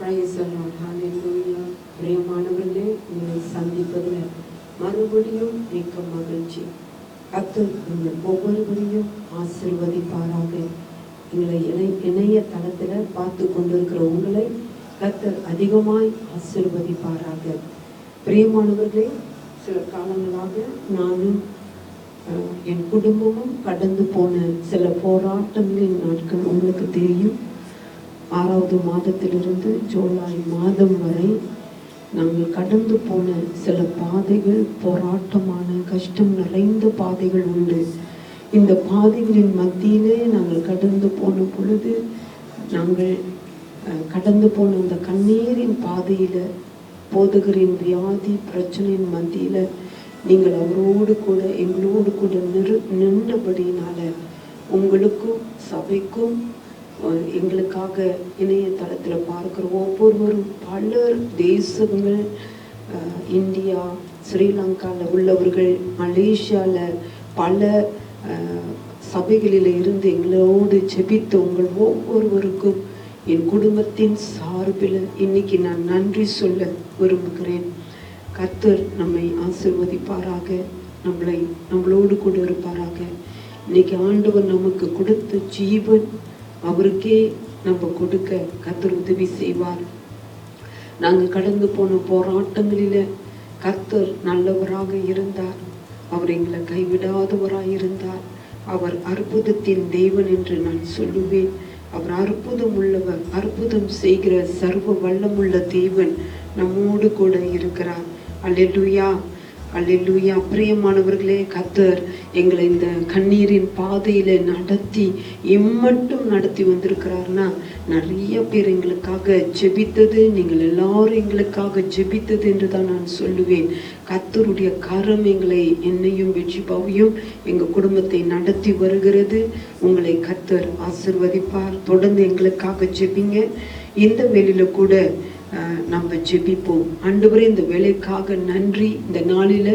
Praise the Lord. Hallelujah. பிரியமானவர்களே, உங்களை சந்திப்பதில் மறுபடியும் மிக்க மகிழ்ச்சி. கர்த்தர் உங்கள் ஒவ்வொருவரையும் ஆசீர்வதிப்பாராக. எங்களை இணைய தளத்தில் பார்த்து கொண்டிருக்கிற உங்களை கர்த்தர் அதிகமாய் ஆசீர்வதிப்பாராக. பிரியமானவர்களே, சில காலங்களாக நானும் என் குடும்பமும் கடந்து போன சில போராட்டங்களின் நாட்கள் உங்களுக்கு தெரியும். 6வது மாதத்திலிருந்து ஜூலை மாதம் வரை நாங்கள் கடந்து போன சில பாதைகள் போராட்டமான கஷ்டம் நிறைந்த பாதைகள் உண்டு. இந்த பாதைகளின் மத்தியிலே நாங்கள் கடந்து போன பொழுது நாங்கள் கடந்து போன அந்த கண்ணீரின் பாதையில் போதகரின் வியாதி பிரச்சனையின் மத்தியில் நீங்கள் அவரோடு கூட எங்களோடு கூட நின்றபடியினால உங்களுக்கும் சபைக்கும் எங்களுக்காக இணையதளத்தில் பார்க்குற ஒவ்வொருவரும் பலர் தேசங்கள், இந்தியா, ஸ்ரீலங்காவில் உள்ளவர்கள், மலேசியாவில் பல சபைகளில் இருந்து எங்களோடு ஜெபித்த உங்கள் ஒவ்வொருவருக்கும் என் குடும்பத்தின் சார்பில் இன்னைக்கு நான் நன்றி சொல்ல விரும்புகிறேன். கர்த்தர் நம்மை ஆசீர்வதிப்பாராக, நம்மளோடு கூட இருப்பாராக. இன்னைக்கு ஆண்டவர் நமக்கு கொடுத்த ஜீவன் அவருக்கே நம்ம கொடுக்க கர்த்தர் உதவி செய்வார். நாங்கள் கடந்து போன போராட்டங்களில் கர்த்தர் நல்லவராக இருந்தார். அவர் எங்களை கைவிடாதவராக இருந்தார். அவர் அற்புதத்தின் தேவன் என்று நான் சொல்லுவேன். அவர் அற்புதம் உள்ளவர், அற்புதம் செய்கிற சர்வ வல்லமுள்ள தேவன் நம்மோடு கூட இருக்கிறார். அல்லேலூயா, அல்லேலூயா. பிரியமானவர்களே, கர்த்தர் எங்களை இந்த கண்ணீரின் பாதையில நடத்தி இம்மட்டும் நடத்தி வந்திருக்கிறார்னா நிறைய பேர் எங்களுக்காக ஜெபித்தது, நீங்கள் எல்லாரும் எங்களுக்காக ஜெபித்தது என்று தான் நான் சொல்லுவேன். கர்த்தருடைய கரம் எங்களை, என்னையும் வெற்றிபாவையும் எங்கள் குடும்பத்தை நடத்தி வருகிறது. உங்களை கர்த்தர் ஆசீர்வதிப்பார். தொடர்ந்து எங்களுக்காக ஜெபிங்க. இந்த வேளையில கூட நம்ம ஜெபிப்போம். ஆண்டவரே, இந்த வேலைக்காக நன்றி. இந்த நாளில்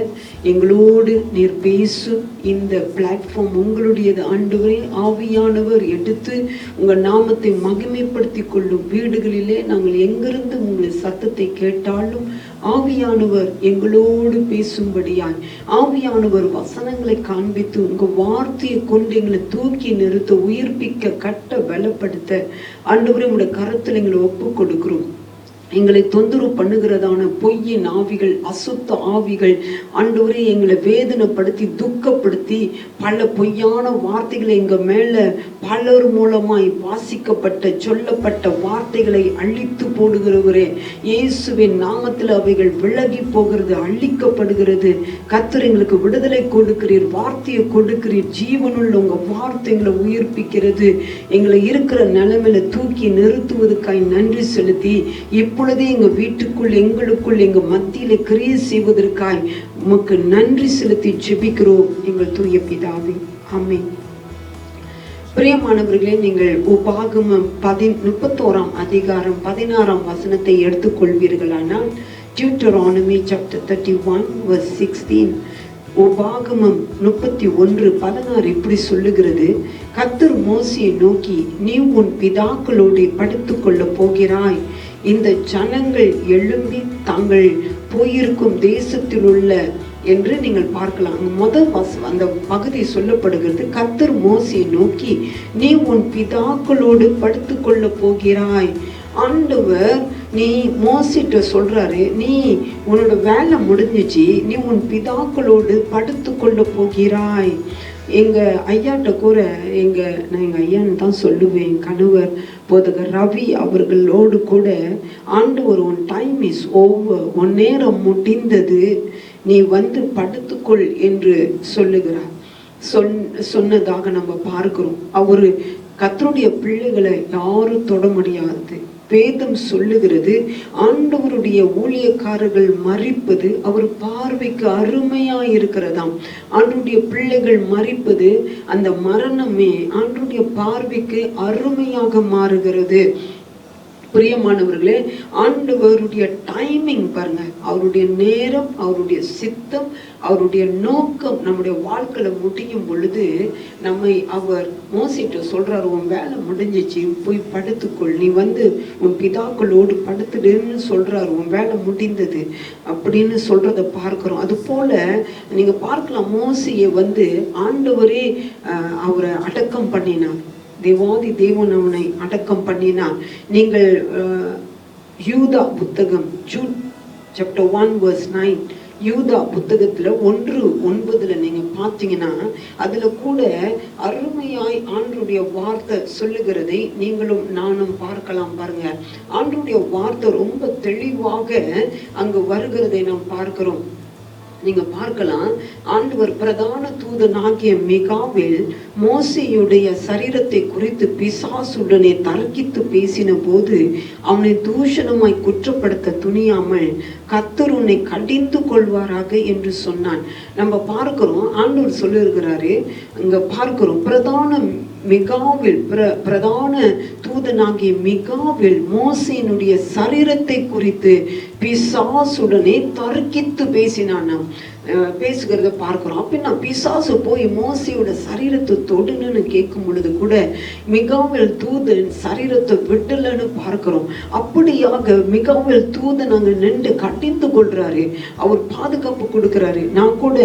எங்களோடு நீர் பேசும் இந்த பிளாட்ஃபார்ம் உங்களுடையது. ஆண்டவரே, ஆவியானவர் எடுத்து உங்கள் நாமத்தை மகிமைப்படுத்தி கொள்ளும். வீடுகளிலே நாங்கள் எங்கிருந்து உங்கள் சத்தத்தை கேட்டாலும் ஆவியானவர் எங்களோடு பேசும்படியாய், ஆவியானவர் வசனங்களை காண்பித்து உங்கள் வார்த்தையை கொண்டு எங்களை தூக்கி நிறுத்த, உயிர்ப்பிக்க, கட்ட, பலப்படுத்த ஆண்டவரே உங்களுடைய கரத்தில் எங்களை ஒப்பு கொடுக்கிறோம். எங்களை தொந்தரவு பண்ணுகிறதான பொய்யின் ஆவிகள், அசுத்த ஆவிகள் ஆண்டவரே எங்களை வேதனைப்படுத்தி துக்கப்படுத்தி பல பொய்யான வார்த்தைகளை எங்கள் மேலே பலர் மூலமாய் வாசிக்கப்பட்ட சொல்லப்பட்ட வார்த்தைகளை அழித்து போடுகிறவரே, இயேசுவின் நாமத்தில் அவைகள் விலகி போகிறது, அழிக்கப்படுகிறது. கர்த்தர் எங்களுக்கு விடுதலை கொடுக்கிறீர், வார்த்தையை கொடுக்கிறீர். ஜீவனுள்ள உங்கள் வார்த்தைகளை உயிர்ப்பிக்கிறது. எங்களை இருக்கிற நிலைமையில தூக்கி நிறுத்துவதற்காய் நன்றி செலுத்தி இப்பொழுதே எங்கள் வீட்டுக்குள், எங்களுக்குள், எங்கள் மத்தியில கிரியை செய்வதற்காய் உமக்கு நன்றி செலுத்தி ஜெபிக்கிறோம் எங்கள் தூய பிதாவே, ஆமென். பிரியமானவர்களே, நீங்கள் உபாகமம் 31ஆம் அதிகாரம் 16ஆம் வசனத்தை எடுத்துக்கொள்வீர்களானால், Deuteronomy chapter 31 verse 16, உபாகமம் 31:16 இப்படி சொல்லுகிறது. கர்த்தர் மோசேயை நோக்கி, நீ உன் பிதாக்களோடு படுத்துக் கொள்ள போகிறாய். இந்த ஜனங்கள் எழும்பி தாங்கள் போயிருக்கும் தேசத்தில் உள்ள என்று நீங்கள் பார்க்கலாம். முதல் அந்த பகுதி சொல்லப்படுகிறது. கர்த்தர் மோசேயை நோக்கி, நீ உன் பிதாக்களோடு படுத்துக் கொள்ள போகிறாய். ஆண்டவர் நீ மோசிட்ட சொல்றாரு, நீ உன்னோட வேலை முடிஞ்சிச்சு, நீ உன் பிதாக்களோடு படுத்து கொள்ள போகிறாய். எங்கள் ஐயாட்ட கூட நான் எங்கள் ஐயான்னு தான் சொல்லுவேன், கணவர் போதகர் ரவி அவர்களோடு கூட ஆண்டவர் உன் டைம் இஸ் ஓவர், உன் நேரம் முடிந்தது, நீ வந்து படுத்துக்கொள் என்று சொல்லுகிறார். சொன்னதாக நம்ம பார்க்கிறோம். அவரு கர்த்தருடைய பிள்ளைகளை யாரும் தொட முடியாது. வேதம் சொல்லுகிறது, ஆண்டவருடைய ஊழியக்காரர்கள் மரிப்பது அவர் பார்வைக்கு அருமையா இருக்கிறதாம். ஆண்டவருடைய பிள்ளைகள் மரிப்பது, அந்த மரணமே ஆண்டவருடைய பார்வைக்கு அருமையாக மாறுகிறது. பிரியமானவர்களே, ஆண்டவருடைய டைமிங் பாருங்க, அவருடைய நேரம், அவருடைய சித்தம், அவருடைய நோக்கம் நம்முடைய வாழ்க்கையில முடியும் பொழுது நம்மை அவர் மோசிட்டு சொல்றாரு, உன் வேலை முடிஞ்சிச்சு, போய் படுத்துக்கொள், நீ உன் பிதாக்களோடு படுத்துடுன்னு சொல்றாரு, உன் வேலை முடிந்தது அப்படின்னு சொல்றத பார்க்கிறோம். அது போல நீங்க பார்க்கலாம், மோசையை ஆண்டவரே அவரை அடக்கம் பண்ணினார். தேவாதி தேவன் அவனை அடக்கம் பண்ணினார். நீங்கள் யூதா புத்தகம் ஜூட் சாப்டர் 1 verse 9 யூதா புத்தகத்துல 1:9 நீங்க பார்த்தீங்கன்னா அதுல கூட அருமையாய் ஆண்டவருடைய வார்த்தை சொல்லுகிறதை நீங்களும் நானும் பார்க்கலாம். பாருங்க, ஆண்டவருடைய வார்த்தை ரொம்ப தெளிவாக அங்கு வருகிறதை நாம் பார்க்கிறோம். நீங்க பார்க்கலாம், ஆண்டவர் பிரதான தூதனாகிய மிகாவேல் மோசேயுடைய சரீரத்தை குறித்து பிசாசுடனே தர்க்கித்து பேசின போது அவனை தூஷணமாய் குற்றப்படுத்த துணியாமல் கர்த்தர் உன்னை கடிந்து கொள்வாராக என்று சொன்னான். நம்ம பார்க்கிறோம், ஆண்டவர் சொல்லியிருக்கிறாரு, அங்க பார்க்கிறோம், பிரதான தூதனாகிய மிகாவேல் மோசேயினுடைய சரீரத்தை குறித்து பிசாசுடனே தர்க்கித்து பேசினானாம். பேசுகிறத பார்க்கிறோம். அப்படின்னா பிசாசு போய் மோசையோட சரீரத்தை தொடுன்னு கேட்கும் பொழுது கூட மிகாவேல் தூதன் சரீரத்தை விடலன்னு பார்க்கிறோம். அப்படியாக மிகாவேல் தூதன் அங்க நின்று கடிந்து கொள்றாரு, அவர் பாதுகாப்பு கொடுக்கிறாரு. நான் கூட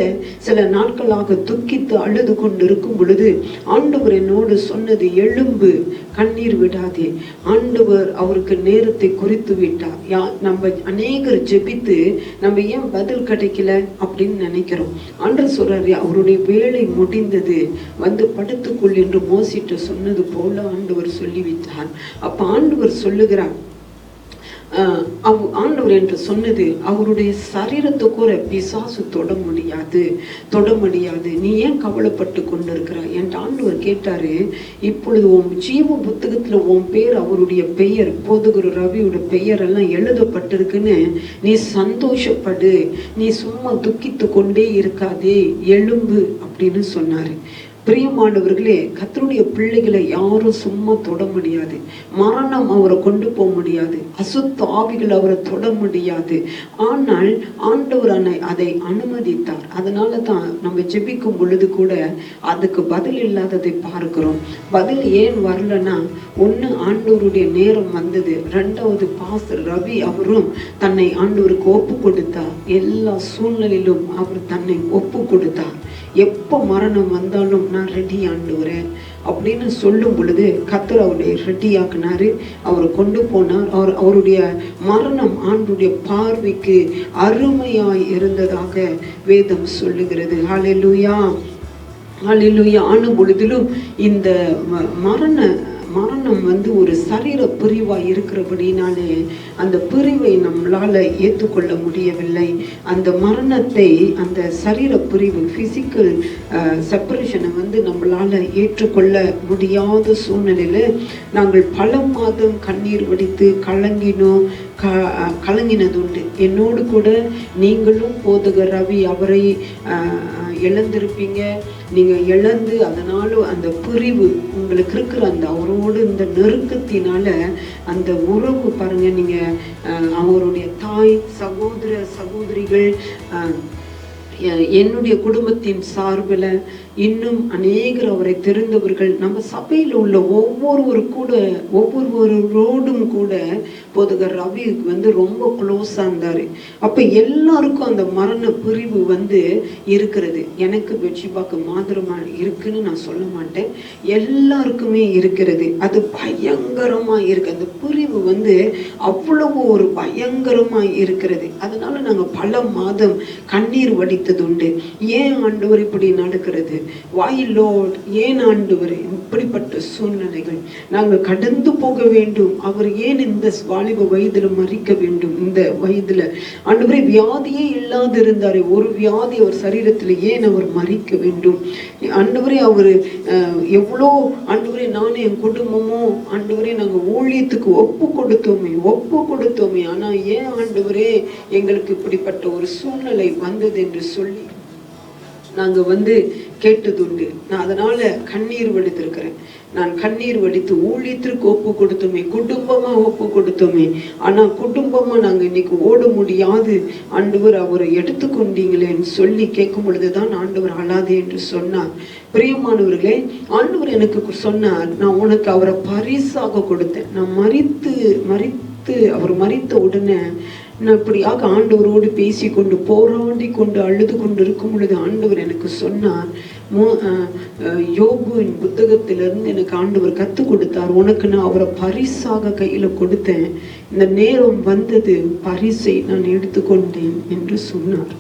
சில நாட்களாக துக்கித்து அழுது கொண்டு இருக்கும் பொழுது ஆண்டவர் என்னோடு சொன்னது, எழும்பு, கண்ணீர் விடாதே. ஆண்டவர் அவருக்கு நேரத்தை குறித்து விட்டார். நம்ம அநேகர் ஜெபித்து நம்ம ஏன் பதில் கிடைக்கல அப்படின்னு நினைக்கிறோம். ஆண்டவர் சொல்றாரு, அவருடைய வேலை முடிந்தது, படுத்துக்கொள் என்று மோசிட்டு சொன்னது போல ஆண்டவர் சொல்லிவிட்டார். அப்ப ஆண்டவர் சொல்லுகிறார், ஆண்டவர் என்று சொன்னது, அவருடைய சரீரத்தை கூட பிசாசு தொட முடியாது. நீ ஏன் கவலைப்பட்டு கொண்டிருக்கிறாய் என்று ஆண்டவர் கேட்டாரு. இப்பொழுது உன் ஜீவ புத்தகத்துல உன் பேர், அவருடைய பெயர், போதகர் ரவியோட பெயர் எல்லாம் எழுதப்பட்டிருக்குன்னு நீ சந்தோஷப்படு, நீ சும்மா துக்கித்து கொண்டே இருக்காதே, எழும்பு அப்படின்னு சொன்னாரு. பிரியமானவர்களே, கர்த்தருடைய பிள்ளைகளை யாரும் சும்மா தொட முடியாது. மரணம் அவரை கொண்டு போக முடியாது, அசுத்த ஆவிகள் அவரை தொட முடியாது. ஆனால் ஆண்டவர் அதை அனுமதித்தார். அதனால தான் நம்ம ஜெபிக்கும் பொழுது கூட அதுக்கு பதில் இல்லாததை பார்க்கிறோம். பதில் ஏன் வரலன்னா, ஒண்ணு ஆண்டவருடைய நேரம் வந்தது, ரெண்டாவது பாஸ்டர் ரவி அவரும் தன்னை ஆண்டவருக்கு ஒப்பு கொடுத்தார். எல்லா சூழ்நிலையிலும் அவர் தன்னை ஒப்பு கொடுத்தார். எப்ப மரணம் வந்தாலும் நான் ரெடி ஆண்டவரே அப்படின்னு சொல்லும் பொழுது கர்த்தர் அவருடைய ரெடி ஆக்கினாரு, அவரை கொண்டு போனார். அவருடைய மரணம் ஆண்டவருடைய பார்வைக்கு அருமையாய் இருந்ததாக வேதம் சொல்லுகிறது. ஹல்லேலூயா, ஹல்லேலூயா. ஆன பொழுதிலும் இந்த மரணம் ஒரு சரீர பிரிவா இருக்கிறபடினாலே அந்த பிரிவை நம்மளால ஏற்றுக்கொள்ள முடியவில்லை. அந்த மரணத்தை, அந்த சரீர பிரிவு, பிசிக்கல் செப்பரேஷனை நம்மளால ஏற்றுக்கொள்ள முடியாத சூழ்நிலையில நாங்கள் பல மாதம் கண்ணீர் வடித்து கலங்கினதுண்டு. என்னோடு கூட நீங்களும் போதகர் ரவி அவரை இழந்திருப்பீங்க. நீங்க இழந்து அதனால அந்த பிரிவு உங்களுக்கு இருக்கிற அந்த அவரோடு இந்த நெருக்கத்தினால அந்த உறவு பாருங்க, நீங்க அவருடைய தாய், சகோதர சகோதரிகள், என்னுடைய குடும்பத்தின் சார்பில் இன்னும் அநேகர் அவரை தெரிந்தவர்கள், நம்ம சபையில் உள்ள ஒவ்வொருவரோடும் கூட போதகர் ரவி ரொம்ப க்ளோஸா இருந்தாரு. அப்ப எல்லாருக்கும் அந்த மரண பிரிவு இருக்கிறது. எனக்கு வெற்றிபாக்கு மாத்திரமா இருக்குன்னு நான் சொல்ல மாட்டேன், எல்லாருக்குமே இருக்கிறது. அது பயங்கரமா இருக்கு. அந்த பிரிவு அவ்வளவு ஒரு பயங்கரமா இருக்கிறது. அதனால நாங்க பல மாதம் கண்ணீர் வடித்ததுண்டு. ஏன் ஆண்டவர் இப்படி நடக்கிறது? Why Lord? ஏன் ஆண்டவர் இப்படிப்பட்ட சூழ்நிலைகள் நாங்கள் கடந்து போக வேண்டும்? அவர் ஏன் இந்த வாலிப வயதுல மறிக்க வேண்டும்? இந்த வயதுல ஆண்டவரே வியாதியே இல்லாது இருந்தாரு, ஒரு வியாதி அவர் சரீரத்துல ஏன் அவர் மறிக்க வேண்டும்? ஆண்டவரே அவரு எவ்வளோ, ஆண்டவரே நானும் என் குடும்பமோ ஆண்டவரே நாங்க ஊழியத்துக்கு ஒப்பு கொடுத்தோமே, ஆனா ஏன் ஆண்டவரே எங்களுக்கு இப்படிப்பட்ட ஒரு சூழ்நிலை வந்தது என்று சொல்லி நாங்க கேட்டதுண்டு. நான் அதனால கண்ணீர் வடித்திருக்கிறேன். நான் கண்ணீர் வடித்து ஊழியத்திற்கு ஒப்பு கொடுத்தோமே, குடும்பமா ஒப்பு கொடுத்தோமே. ஆனா குடும்பமா நாங்க இன்னைக்கு ஓட முடியாது, ஆண்டவர் அவரை எடுத்துக்கொண்டீங்களேன்னு சொல்லி கேட்கும் பொழுதுதான் ஆண்டவர் அழாதே என்று சொன்னார். பிரியமானவர்களே, ஆண்டவர் எனக்கு சொன்னார், நான் உனக்கு அவரை பரிசாக கொடுத்தேன். நான் மரித்து அவர் மரித்த உடனே நான் இப்படியாக ஆண்டவரோடு பேசி கொண்டு போராடி கொண்டு அழுது கொண்டு இருக்கும் பொழுது ஆண்டவர் எனக்கு சொன்னார், யோபுவின் புத்தகத்திலிருந்து எனக்கு ஆண்டவர் கற்றுக் கொடுத்தார். உனக்கு நான் அவரை பரிசாக கையில கொடுத்தேன், இந்த நேரம் வந்தது, பரிசை நான் எடுத்துக்கொண்டேன் என்று சொன்னார்.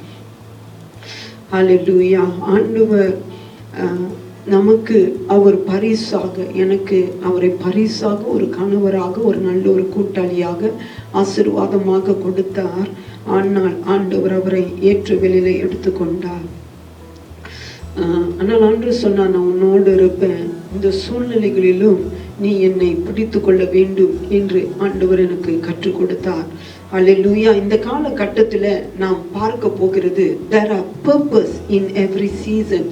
ஹல்லேலூயா. ஆண்டவர் நமக்கு அவர் பரிசாக, எனக்கு அவரை பரிசாக ஒரு கணவராக, ஒரு நல்ல ஒரு கூட்டாளியாக, ஆசீர்வாதமாக கொடுத்தார். ஆனால் ஆண்டவர் அவரை ஏற்ற வேளையிலே எடுத்துக்கொண்டார். ஆனால் ஆண்டவர் சொன்னார், நான் உன்னோடு இருப்பேன், இந்த சூழ்நிலைகளிலும் நீ என்னை பிடித்து கொள்ள வேண்டும் என்று ஆண்டவர் எனக்கு கற்றுக் கொடுத்தார். அல்லேலூயா. இந்த காலகட்டத்தில் நாம் பார்க்க போகிறது, there are purpose in every season.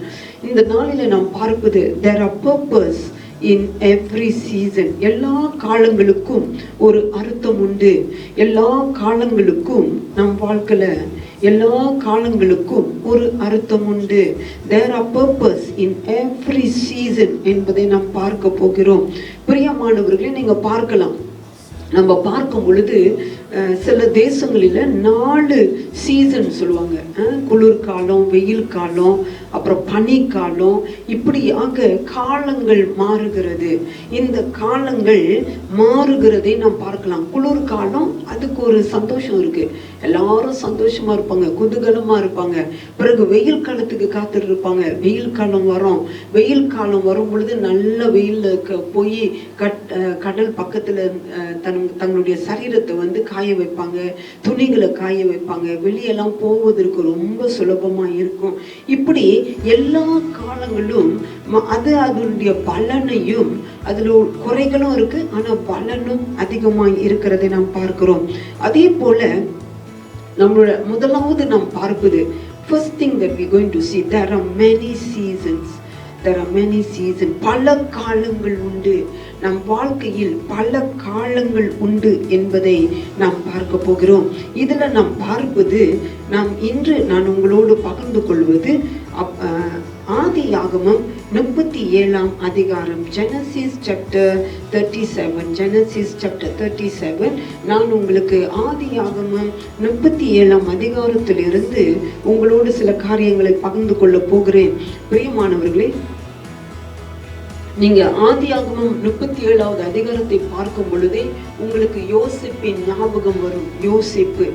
இந்த நாளில் நாம் பார்ப்பது, there are purpose in every season. எல்லா காலங்களுக்கும் ஒரு அர்த்தம் உண்டு. எல்லா காலங்களுக்கும் நம் வாழ்க்கையில எல்லா காலங்களுக்கும் ஒரு அர்த்தம் உண்டு. there are purpose in every season என்பதை நாம் பார்க்க போகிறோம். பிரியமானவர்களே, நீங்க பார்க்கலாம், நம்ம பார்க்கும் பொழுது சில தேசங்களில் 4 சீசன் சொல்லுவாங்க. குளிர்காலம், வெயில் காலம், அப்புறம் பனிக்காலம், இப்படியாக காலங்கள் மாறுகிறது. இந்த காலங்கள் மாறுகிறதை நாம் பார்க்கலாம். குளிர்காலம், அதுக்கு ஒரு சந்தோஷம் இருக்கு, எல்லாரும் சந்தோஷமா இருப்பாங்க, குதூகலமா இருப்பாங்க. பிறகு வெயில் காலத்துக்கு காத்துட்டு இருப்பாங்க. வெயில் காலம் வரும். வெயில் காலம் வரும் பொழுது நல்ல வெயில் போய் கடல் பக்கத்துல தங்களுடைய சரீரத்தை காய வைப்பாங்க, துணிகளை காய வைப்பாங்க, வெளியெல்லாம் போவதற்கு ரொம்ப சுலபமா இருக்கும். இப்படி எல்லா காலங்களும் அதனுடைய பலனையும், அதுல குறைகளும் இருக்கு, ஆனா பலனும் அதிகமா இருக்கிறதை நாம் பார்க்கிறோம். அதே போல நம்மளோட முதலாவது நாம் பார்ப்பது, first thing that we going to see, there are many seasons. there are many seasons. பல காலங்கள் உண்டு. நம் வாழ்க்கையில் பல காலங்கள் உண்டு என்பதை நாம் பார்க்க போகிறோம். இதுல நாம் பார்ப்பது, இன்று நான் உங்களோடு பகிர்ந்து கொள்வது ஆதியாகமம் 37ஆம் அதிகாரம், ஜெனசிஸ் சாப்டர் 37. Genesis chapter 37. நான் உங்களுக்கு ஆதியாகமம் 37ஆம் அதிகாரத்திலிருந்து உங்களோடு சில காரியங்களை பகிர்ந்து கொள்ள போகிறேன். பிரியமானவர்களே, நீங்க ஆதியாகமம் 37வது அதிகாரத்தை பார்க்கும் பொழுதே உங்களுக்கு யோசேப்பின் ஞாபகம் வரும். யோசேப்பு,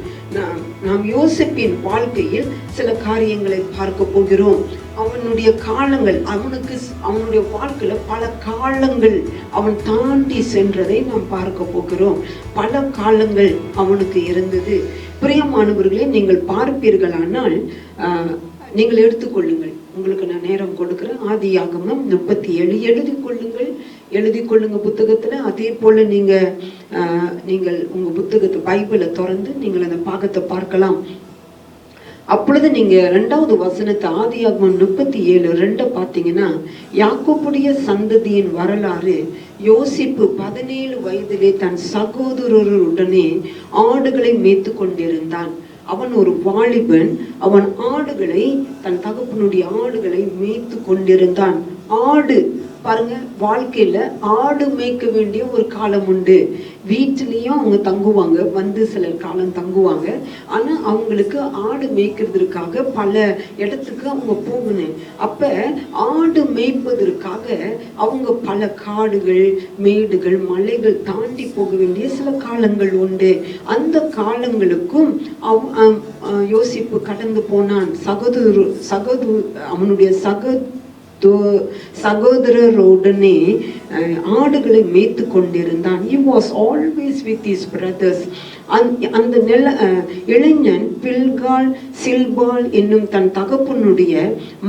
நாம் யோசேப்பின் வாழ்க்கையில் சில காரியங்களை பார்க்க போகிறோம். அவனுடைய காலங்கள், அவனுடைய வாழ்க்கையில பல காலங்கள் அவன் தாண்டி சென்றதை நாம் பார்க்க போகிறோம். பல காலங்கள் அவனுக்கு இருந்தது. பிரியமானவர்களே, நீங்கள் பார்ப்பீர்களானால் நீங்கள் எடுத்துக்கொள்ளுங்கள், உங்களுக்கு நான் நேரம் கொடுக்கிறேன். ஆதியாகமம் 37 எழுதி கொள்ளுங்க புத்தகத்துல. அதே போல நீங்கள் உங்க புத்தகத்தை பைபிளை திறந்து நீங்கள் அந்த பாகத்தை பார்க்கலாம். அப்பொழுது நீங்க 2வது வசனத்தை, ஆதியாகமம் 37:2 பார்த்தீங்கன்னா, யாக்கோபுடைய சந்ததியின் வரலாறு. யோசேப்பு 17 வயதிலே தன் சகோதரருடனே ஆடுகளை மேய்த்து கொண்டிருந்தான். அவன் ஒரு வாலிபன். அவன் தன் தகப்பனுடைய ஆடுகளை மேய்த்து கொண்டிருந்தான். பாருங்க, வாழ்க்கையில ஆடு மேய்க்க வேண்டிய ஒரு காலம் உண்டு. வீட்டிலையும் அவங்க தங்குவாங்க, சில காலம் தங்குவாங்க. ஆனா அவங்களுக்கு ஆடு மேய்க்கிறதுக்காக பல இடத்துக்கு அவங்க போகணும். அப்ப ஆடு மேய்ப்பதற்காக அவங்க பல காடுகள், மேடுகள், மலைகள் தாண்டி போக வேண்டிய சில காலங்கள் உண்டு. அந்த காலங்களுக்கும் யோசிப்பு கடந்து போனான். அவனுடைய சகோதரருடனே ஆடுகளை மேய்த்து கொண்டிருந்தான். He was always with his brothers. அந்த இளைஞன் பில்கால் சில்பால் என்னும் தன் தகப்பனுடைய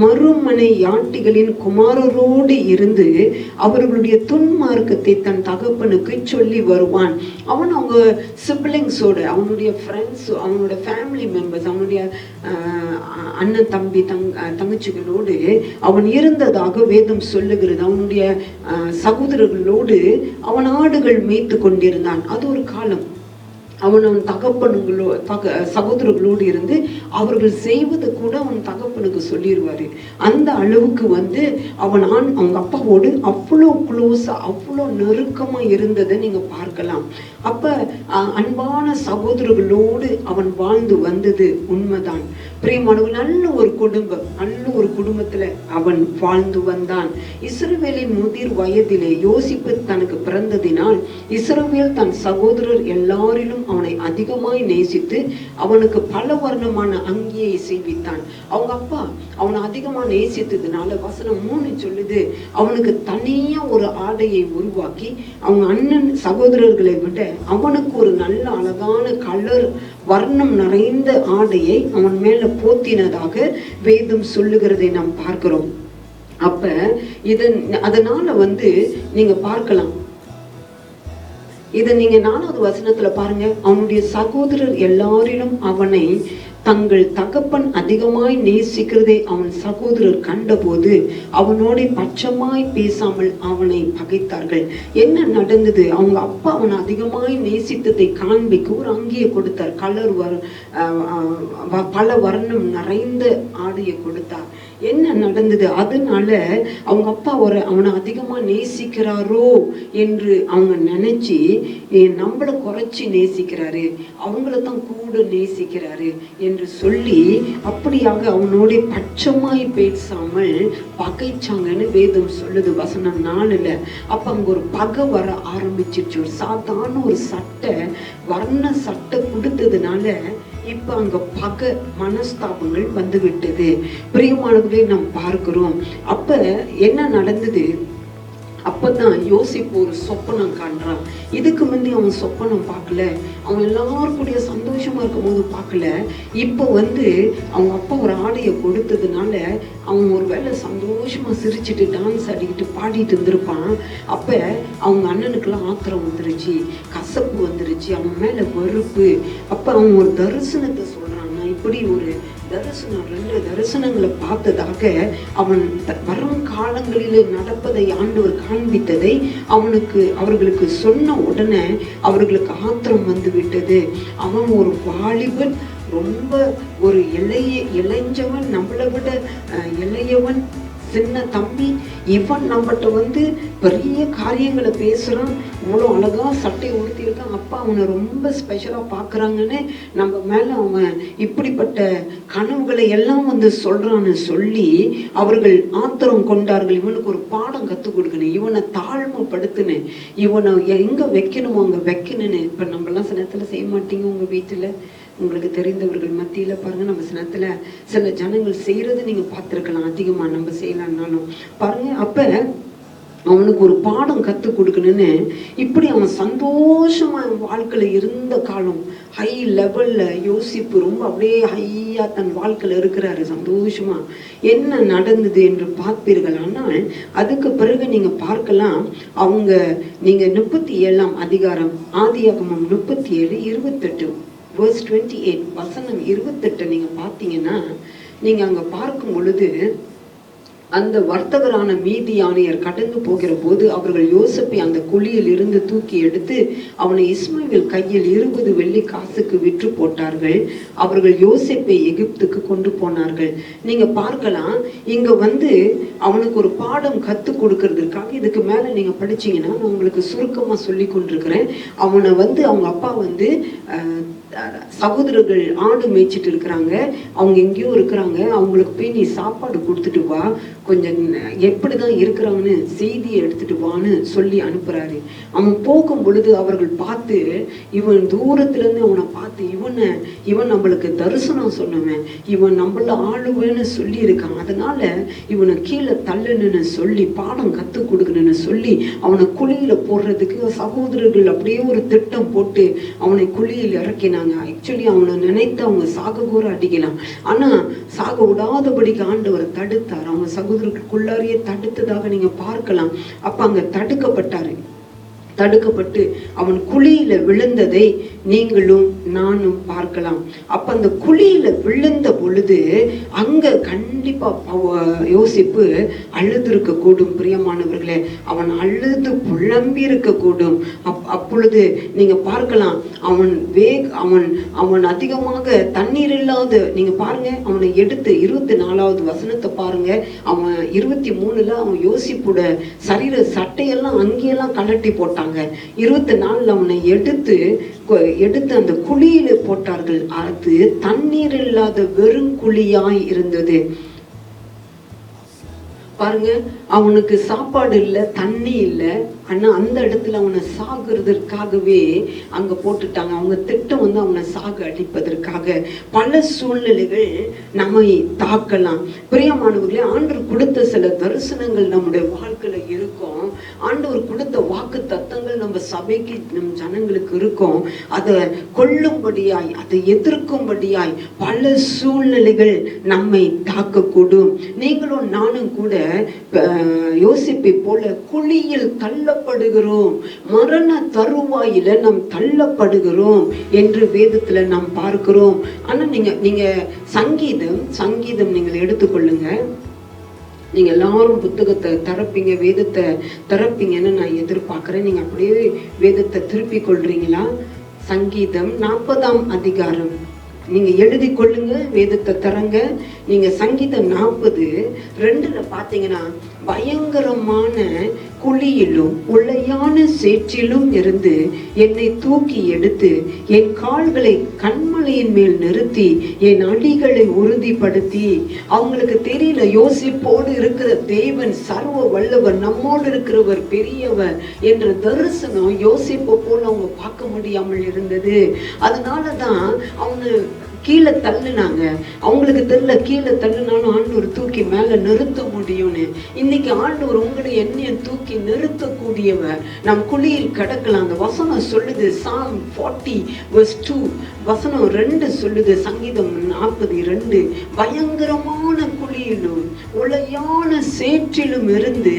மறுமனை யாட்டிகளின் குமாரரோடு இருந்து அவர்களுடைய துன்மார்க்கத்தை தன் தகப்பனுக்கு சொல்லி வருவான். அவன் அவங்க சிப்ளிங்ஸோட, அவனுடைய ஃப்ரெண்ட்ஸ், அவனோட ஃபேமிலி மெம்பர்ஸ், அவனுடைய அண்ணன் தம்பி தங்கச்சிகளோடு அவன் இருந்ததாக வேதம் சொல்லுகிறது. அவனுடைய சகோதரர்களோடு அவன் ஆடுகள் மேய்த்து கொண்டிருந்தான். அது ஒரு காலம். அவன் சகோதரர்களோடு இருந்து அவர்கள் செய்வது கூட அவன் தகப்பனுக்கு சொல்லிடுவாரு. அந்த அளவுக்கு அவங்க அப்பாவோடு அவ்வளோ க்ளோஸா, அவ்வளோ நெருக்கமா இருந்ததை நீங்க பார்க்கலாம். அப்ப அன்பான சகோதரர்களோடு அவன் வாழ்ந்து வந்தது உண்மைதான். பிரியமானவர்கள், நல்ல ஒரு குடும்பத்துல அவன் வாழ்ந்து வந்தான். இஸ்ரவேலின் முதிர் வயதிலே யோசிப்பு தனக்கு பிறந்ததினால் இஸ்ரவேல் தன் சகோதரர் எல்லாரிலும் அவனை அதிகமாய் நேசித்து அவனுக்கு பல வர்ணமான அங்கியை செய்வித்தான். அவங்க அப்பா அவனை அதிகமா நேசித்ததுனால வசனம் 3 சொல்லுது, அவனுக்கு தனியா ஒரு ஆடையை உருவாக்கி அவங்க அண்ணன் சகோதரர்களை விட அவனுக்கு ஒரு நல்ல அழகான கலர் வர்ணம் நிறைந்த ஆடையை அவன் மேல போத்தினதாக வேதம் சொல்லுகிறதை நாம் பார்க்கிறோம். அப்ப அதனால நீங்க பார்க்கலாம். இதை நீங்க 4வது வசனத்துல பாருங்க. அவனுடைய சகோதரர் எல்லாரிலும் அவனை தங்கள் தகப்பன் அதிகமாய் நேசிக்கிறதை அவன் சகோதரர் கண்டபோது அவனோட பட்சமாய் பேசாமல் அவனை பகைத்தார்கள். என்ன நடந்தது? அவங்க அப்பா அவனை அதிகமாய் நேசித்ததை காண்பிக்க ஒரு அங்கியை கொடுத்தார். பல வர்ணம் நிறைந்த ஆடையை கொடுத்தார். என்ன நடந்தது? அதனால அவங்க அப்பா அவனை அதிகமா நேசிக்கிறாரோ என்று அவங்க நினைச்சு நம்மளை குறைச்சி நேசிக்கிறாரு, அவங்கள தான் கூட நேசிக்கிறாரு என்று சொல்லி அப்படியாக அவனோட பட்சமாய் பேசாமல் பகைச்சாங்கன்னு வேதம் சொல்லுது வசனம் 4ல. அப்ப அங்க ஒரு பகை வர ஆரம்பிச்சிருச்சு. ஒரு சாதாரண ஒரு சட்டை, வர்ண சட்டை கொடுத்ததுனால இப்ப அங்க பகை மனஸ்தாபங்கள் வந்து விட்டது. பிரியமானவர்களை நாம் பார்க்கிறோம். அப்ப என்ன நடந்தது? அப்பதான் யோசிப்பு ஒரு சொப்பனம் காண்றான். இதுக்கு முந்தி அவன் சொப்பனம் பார்க்கல, அவன் எல்லாருக்கூடிய சந்தோஷமா இருக்கும் போது பார்க்கல. இப்போ அவங்க அப்பா ஒரு ஆடையை கொடுத்ததுனால அவன் ஒரு வேளை சந்தோஷமா சிரிச்சுட்டு டான்ஸ் ஆடிக்கிட்டு பாடிட்டு இருந்திருப்பான். அப்ப அவங்க அண்ணனுக்கெல்லாம் ஆத்திரம் வந்துருச்சு, கசப்பு வந்துருச்சு, அவன் மேல வெறுப்பு. அப்ப அவன் ஒரு தரிசனத்தை சொல்றான். நான் இப்படி ஒரு தரிசனம், 2 தரிசனங்களை பார்த்ததாக அவன் வரும் காலங்களிலே நடப்பதை ஆண்டவர் காண்பித்ததை அவர்களுக்கு சொன்ன உடனே அவர்களுக்கு ஆத்திரம் வந்து விட்டது. அவன் ஒரு வாலிபன், ரொம்ப ஒரு இளைஞவன், நம்மளை விட இளையவன், சின்ன தம்பி. இவன் நம்மகிட்ட பெரிய காரியங்களை பேசுறான், இவ்வளோ அழகா சட்டையை உடுத்தியிருக்கான். அப்பா அவனை ரொம்ப ஸ்பெஷலா பாக்குறாங்கன்னு நம்ம மேல அவன் இப்படிப்பட்ட கனவுகளை எல்லாம் சொல்றான்னு சொல்லி அவர்கள் ஆத்திரம் கொண்டார்கள். இவனுக்கு ஒரு பாடம் கற்றுக் கொடுக்கணும், இவனை தாழ்மைப்படுத்தினேன், இவனை எங்க வைக்கணுமோ அங்க வைக்கணும்னு. இப்ப நம்மலாம் சில நேரத்துல செய்ய மாட்டீங்க. உங்க வீட்டுல உங்களுக்கு தெரிந்தவர்கள் மத்தியில பாருங்க, நம்ம சில சில ஜனங்கள் செய்யறது நீங்க பார்த்திருக்கலாம். அதிகமா நம்ம செய்யலாம்னாலும் பாருங்க. அப்ப அவனுக்கு ஒரு பாடம் கற்றுக் கொடுக்கணும்னு இப்படி அவன் சந்தோஷமா வாழ்க்கையில இருந்த காலம். ஹை லெவல்ல யோசிப்பு ரொம்ப அப்படியே ஹையா தன் வாழ்க்கையில இருக்கிறாரு சந்தோஷமா. என்ன நடந்தது என்று பார்ப்பீர்கள். ஆனால் அதுக்கு பிறகு நீங்க பார்க்கலாம், நீங்க 37ஆம் அதிகாரம் ஆதியாகமம் 37:28 verse 28 வசனம் 28 நீங்க பார்த்தீங்கன்னா, நீங்க அங்க பார்க்கும் பொழுது அந்த வர்த்தகரான மீதியானியர் கடந்து போகிற போது அவர்கள் யோசேப்பை அந்த குழியில் இருந்து தூக்கி எடுத்து அவனை இஸ்மாயில் கையில் 20 வெள்ளி காசுக்கு விற்று போட்டார்கள். அவர்கள் யோசேப்பை எகிப்துக்கு கொண்டு போனார்கள். நீங்க பார்க்கலாம், இங்க அவனுக்கு ஒரு பாடம் கற்றுக் கொடுக்கறதுக்காக இதுக்கு மேல நீங்க படிச்சீங்கன்னா நான் உங்களுக்கு சுருக்கமா சொல்லி கொண்டிருக்கிறேன். அவனை அவங்க அப்பா சகோதரர்கள் ஆடு மேய்ச்சிட்டு இருக்கிறாங்க, அவங்க எங்கேயோ இருக்கிறாங்க, அவங்களுக்கு போய் நீ சாப்பாடு கொடுத்துட்டு வா, கொஞ்சம் எப்படிதான் இருக்கிறான்னு செய்தியை எடுத்துட்டு வான்னு சொல்லி அனுப்புறாரு. அவன் போகும் பொழுது அவர்கள் பார்த்து, இவன் தூரத்துல இருந்து அவனை பார்த்து, இவன் நம்மளுக்கு தரிசனம் சொன்னவன், இவன் நம்மள ஆளுவேன்னு சொல்லி இருக்கான், அதனால இவனை கீழே தள்ளுன்னு சொல்லி பாடம் கத்து கொடுக்கணும்னு சொல்லி அவனை குழியில போடுறதுக்கு சகோதரர்கள் அப்படியே ஒரு திட்டம் போட்டு அவனை குழியில் இறக்கினாங்க. ஆக்சுவலி அவனை நினைத்து அவங்க சாக கூட அடிக்கலாம், ஆனா சாக விடாதபடிக்கு ஆண்டவர் தடுத்தார். அவங்க சகோதரர்களுக்குள்ளாரையே தடுத்ததாக நீங்க பார்க்கலாம். அப்ப அங்க தடுக்கப்பட்டு அவன் குழியில விழுந்ததை நீங்களும் நானும் பார்க்கலாம். அப்ப அந்த குழியில விழுந்த பொழுது அங்க கண்டிப்பா யோசிப்பு அழுது கூடும். பிரியமானவர்களே, அவன் அழுது புலம்பி இருக்க கூடும். அப்பொழுது நீங்க பார்க்கலாம், அவன் அதிகமாக தண்ணீர் இல்லாத, நீங்க பாருங்க அவனை எடுத்து 24வது வசனத்தை பாருங்க. அவன் 23ல அவன் யோசிப்புட சரீர சட்டையெல்லாம் அங்கேயெல்லாம் கலட்டி போட்டாங்க. 24ல் அவனை எடுத்து அந்த குழியில போட்டார்கள். அது தண்ணீர் இல்லாத வெறும் குழியாய் இருந்தது. பாருங்க, அவனுக்கு சாப்பாடு இல்லை, தண்ணி இல்லை, ஆனா அந்த இடத்துல அவனை சாகுறதற்காகவே அங்க போட்டுட்டாங்க. அவங்க திட்டம் அவனை சாக அடிப்பதற்காக. பல சூழ்நிலைகள் நம்மை தாக்கலாம். பிரியமானவர்களே, ஆண்டவர் கொடுத்த சில தரிசனங்கள் நம்முடைய வாழ்க்கையில இருக்கும். ஆண்டவர் கொடுத்த வாக்கு தத்தங்கள் நம்ம சபைக்கு, நம் ஜனங்களுக்கு இருக்கும். அதை கொள்ளும்படியாய், அதை எதிர்க்கும்படியாய் பல சூழ்நிலைகள் நம்மை தாக்கக்கூடும். நீங்களும் நானும் கூட யோசிப்பை போல குழியில் தள்ளப்படுகிறோம், மரண தருவாயில நாம் தள்ளப்படுகிறோம் என்று வேதத்துல நாம் பார்க்கிறோம். ஆனா நீங்க சங்கீதம் நீங்கள் எடுத்துக்கொள்ளுங்க. நீங்க எல்லாரும் புத்தகத்தை திறப்பீங்க, வேதத்தை திறப்பீங்கன்னு நான் எதிர்பார்க்கிறேன். நீங்க அப்படியே வேதத்தை திருப்பி கொள்றீங்களா? சங்கீதம் 40ஆம் அதிகாரம் நீங்க எழுதி கொள்ளுங்க, வேதத்தை தரங்க. நீங்க சங்கீதம் 40:2 பாத்தீங்கன்னா, பயங்கரமான குழியிலும் உளையான சேற்றிலும் இருந்து என்னை தூக்கி எடுத்து என் கால்களை கண்மலையின் மேல் நிறுத்தி என் அடிகளை உறுதிப்படுத்தி. அவங்களுக்கு தெரியல, யோசிப்போடு இருக்கிற தேவன் சர்வ வல்லவர், நம்மோடு இருக்கிறவர் பெரியவர் என்ற தரிசனம் யோசிப்பை போல அவங்க பார்க்க முடியாமல் இருந்தது. அதனாலதான் அவங்க கீழே தள்ளுனாங்க. அவங்களுக்கு தெரியல, கீழே தள்ளுனாலும் ஆண்டவர் தூக்கி மேல நிறுத்த முடியும்னு. இன்னைக்கு ஆண்டவர் உங்களை என்னைய தூக்கி நிறுத்தக்கூடியவர். நம் குழியில் கிடக்கலாம். அந்த வசனம் சொல்லுது, Psalm 40:2 வசனம் 2 சொல்லுது, சங்கீதம் 40:2, பயங்கரமான குழியிலும் உளையான சேற்றிலும் இருந்து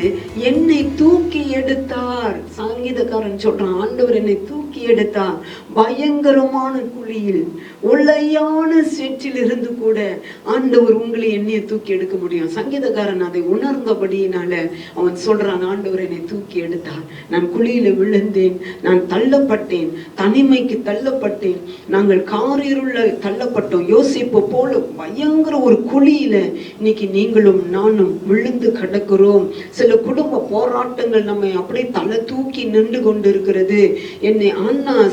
என்னை தூக்கி எடுத்தார். சங்கீதக்காரன் சொல்றான், ஆண்டவர் என்னை தூக்கி எடுத்தார். பயங்கரமான குழியில் உளையான சேற்றில் இருந்து கூட ஆண்டவர் உங்களை என்னைய தூக்கி எடுக்க முடியும். சங்கீதக்காரன் அதை உணர்ந்தபடியினால அவன் சொல்றான், ஆண்டவர் என்னை தூக்கி எடுத்தார். நான் குழியில விழுந்தேன், நான் தள்ளப்பட்டேன், தனிமைக்கு தள்ளப்பட்டேன், நாங்கள் காரிருள்ள தள்ளப்பட்டோம். யோசிப்பு போல பயங்கர ஒரு குழியில இன்னைக்கு நீங்களும் நானும் விழுந்து கிடக்கிறோம். சில குடும்ப போராட்டங்கள் நம்மை அப்படியே தலை தூக்கி நின்று கொண்டு இருக்கிறது. என்னை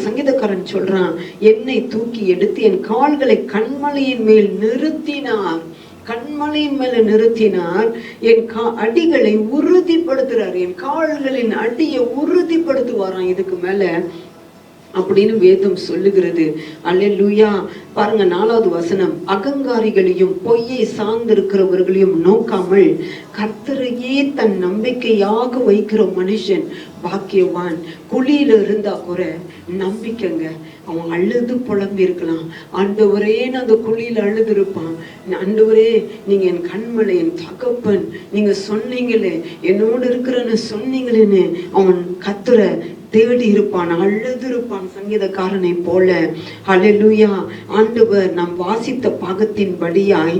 சங்கீதக்காரன் சொல்றான், என்னை தூக்கி எடுத்து என் கால்களை கண்மலையின் மேல் நிறுத்தினார். கண்மலையின் மேல நிறுத்தினார். என் அடிகளை உறுதிப்படுத்துறார். என் கால்களின் அடியை உறுதிப்படுத்துவாராம் இதுக்கு மேல அப்படின்னு வேதம் சொல்லுகிறது. அல்லேலூயா. பாருங்க 4வது வசனம், அகங்காரிகளையும் பொய்யை சார்ந்திருக்கிறவர்களையும் நோக்காமல் கர்த்தரையே தன் நம்பிக்கையாக வைக்கிற மனுஷன் பாக்கியவான். குழியில இருந்தா கூட நம்பிக்கைங்க. அவன் அழுது புலம்பி இருக்கலாம், ஆண்டவரே நான் அந்த குழியில அழுது இருப்பான், ஆண்டவரே நீங்க என் கண்மலை, என் தகப்பன், நீங்க சொன்னீங்களே என்னோடு இருக்கிறன்னு சொன்னீங்களேன்னு அவன் கர்த்தரை தேடி இருப்பான், அழுது இருப்பான் சங்கீதக்காரனை போல. அல்லேலூயா. ஆண்டவர் நாம் வாசித்த பாகத்தின் படியாய்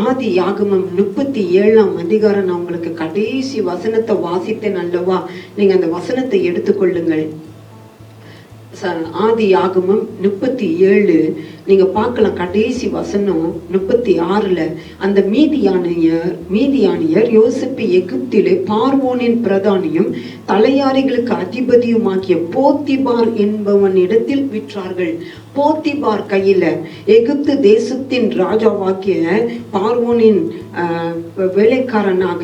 ஆதியாகமம் 37ஆம் அதிகாரம், நான் உங்களுக்கு கடைசி வசனத்தை வாசித்தேன் அல்லவா? நீங்க அந்த வசனத்தை எடுத்துக்கொள்ளுங்கள். ஆதி ஆகமம் 37 நீங்க பார்க்கலாம். கடைசி வசனம் 36 அந்த மீதியானியர் யோசேப்பு எகிப்திலே பார்வோனின் பிரதானியும் தலையாரிகளுக்கு அதிபதியுமாகிய போத்திபார் என்பவனிடத்தில் விற்றார்கள். போத்திபார் கையில எகிப்து தேசத்தின் ராஜாவாகிய பார்வோனின் வேலைக்காரனாக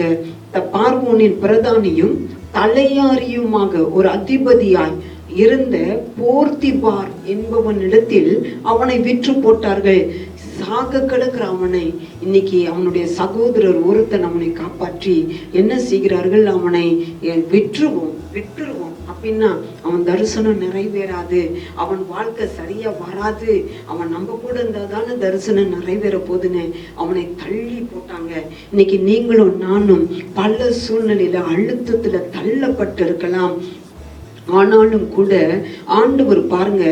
பார்வோனின் பிரதானியும் தலையாரியுமாக ஒரு அதிபதியாய் இருந்த போர்த்திபார் என்பவனிடத்தில் அவனை விற்று போட்டார்கள். சாக கிடக்கிற அவனை இன்னைக்கு அவனுடைய சகோதரர் ஒருத்தன் அவனை காப்பாற்றி என்ன செய்கிறார்கள், அவனை விற்றுருவோம் அப்படின்னா அவன் தரிசனம் நிறைவேறாது, அவன் வாழ்க்கை சரியா வராது, அவன் நம்ம கூட இருந்தா தானே தரிசனம் நிறைவேற போதுன்னு அவனை தள்ளி போட்டாங்க. இன்னைக்கு நீங்களும் நானும் பல சூழ்நிலையில அழுத்தத்துல தள்ளப்பட்டு இருக்கலாம். ஆனாலும் கூட ஆண்டவர் பாருங்க,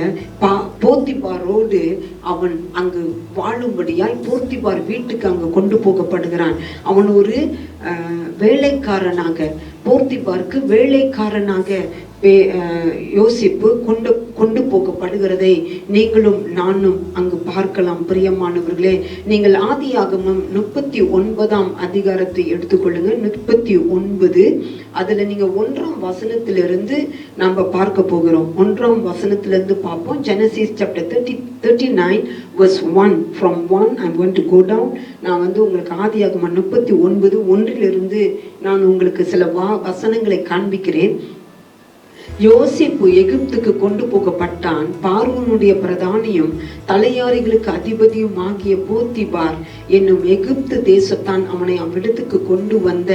போத்திபாரோடு அவன் அங்கு வாழும்படியாய் போத்திபார் வீட்டுக்கு அங்கு கொண்டு போகப்படுகிறான். அவன் ஒரு வேலைக்காரனாக, போத்திபாருக்கு வேலைக்காரனாக யோசிப்பு கொண்டு போகப்படுகிறதை நீங்களும் நானும் அங்கு பார்க்கலாம். பிரியமானவர்களே, நீங்கள் ஆதியாகமம் 39ஆம் அதிகாரத்தை எடுத்துக்கொள்ளுங்க. 39 அதுல நீங்க 1ஆம் வசனத்திலிருந்து நம்ம பார்க்க போகிறோம். 1ஆம் வசனத்திலிருந்து பார்ப்போம். Genesis chapter 39 verse 1. From 1 I'm going to go down. நான் உங்களுக்கு ஆதியாகமம் 39:1 நான் உங்களுக்கு சில வசனங்களை காண்பிக்கிறேன். யோசேப்பு எகிப்துக்கு கொண்டு போகப்பட்டான். பார்வோனுடைய பிரதானியும் தலையாரிகளுக்கு அதிபதியும் ஆகிய போத்திபார் என்னும் எகிப்து தேசத்தான் அவனை அவ்விடத்துக்கு கொண்டு வந்த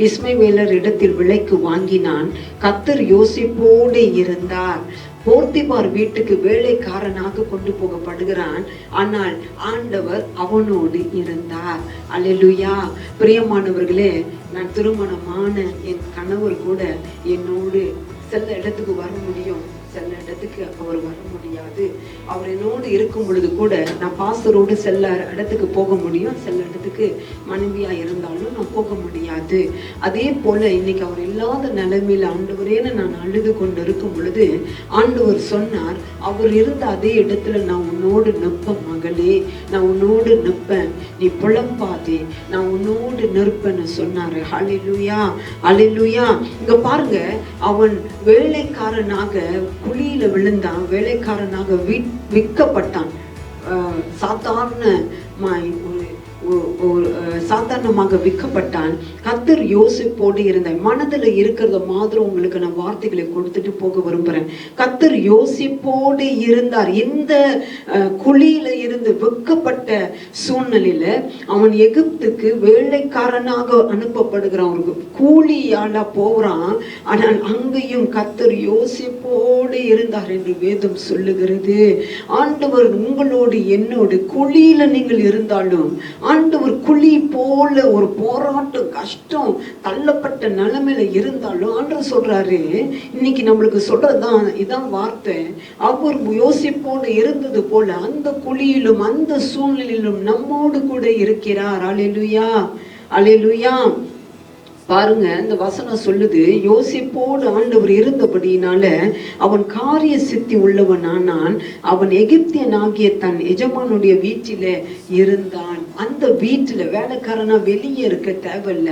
இஸ்மவேலர் இடத்தில் விலைக்கு வாங்கினான். கர்த்தர் யோசேப்போடு இருந்தார். போர்த்திபார் வீட்டுக்கு வேலைக்காரனாக கொண்டு போகப்படுகிறான். ஆனால் ஆண்டவர் அவனோடு இருந்தார். அல்லேலூயா. பிரியமானவர்களே, நான் திருமணமான என் கணவர் கூட என்னோடு சில இடத்துக்கு வர முடியும், சில இடத்துக்கு அவர் வர முடியாது. அவர் என்னோடு இருக்கும் பொழுது கூட நான் பாஸ்டரோடு சில இடத்துக்கு போக முடியும், சில இடத்துக்கு மனைவியா இருந்தாலும் நான் போக முடியாது. அதே போல இன்னைக்கு அவர் இல்லாத நிலைமையில ஆண்டவரேன்னு நான் அழுது கொண்டு இருக்கும் பொழுது ஆண்டவர் சொன்னார், அவர் இருந்த அதே இடத்துல நான் உன்னோடு நிற்பேன் மகளே, நான் உன்னோடு நிற்பேன், நீ புலம்பாதே, நான் உன்னோடு நிற்பேன்னு சொன்னாரு. ஹல்லேலூயா, ஹல்லேலூயா. இங்க பாருங்க, அவன் வேலைக்காரனாக குழியில விழுந்தான், வேலைக்காரனாக விற்கப்பட்டான். சாதாரணமாக விற்கப்பட்டான். கர்த்தர் யோசேப்போடு இருந்த மனதில் இருக்கிறத மாதிரி உங்களுக்கு நான் வார்த்தைகளை கொடுத்துட்டு போக விரும்புறேன். கர்த்தர் யோசேப்போடு இருந்தார். இந்த குழியில இருந்து விற்கப்பட்ட சூழ்நிலையில அவன் எகிப்துக்கு வேலைக்காரனாக அனுப்பப்படுகிறான், ஒரு கூலியாளா போறான். ஆனால் அங்கேயும் கர்த்தர் யோசேப்போடு இருந்தார் என்று வேதம் சொல்லுகிறது. ஆண்டவர் உங்களோடு என்னோடு குழியில நீங்கள் இருந்தாலும் ஆண்டவர் குழி போல ஒரு போராட்டம், கஷ்டம், தள்ளப்பட்ட நிலைமையில இருந்தாலும் ஆண்டவர் சொல்றாரு, இன்னைக்கு நம்மளுக்கு சொல்றதுதான் இதான் வார்த்தை. அவர் யோசிப்போடு இருந்தது போல அந்த குழியிலும் அந்த சூழ்நிலையிலும் நம்மோடு கூட இருக்கிறார். அல்லேலூயா, அல்லேலூயா. பாருங்க, இந்த வசனம் சொல்லுது, யோசிப்போடு ஆண்டவர் இருந்தபடியினால அவன் காரிய சித்தி உள்ளவனானான். அவன் எகிப்தியன் ஆகிய தன் எஜமானுடைய வீட்டில இருந்தான். அந்த வீட்டுல வேலைக்காரனா வெளியே இருக்க தேவையில்ல.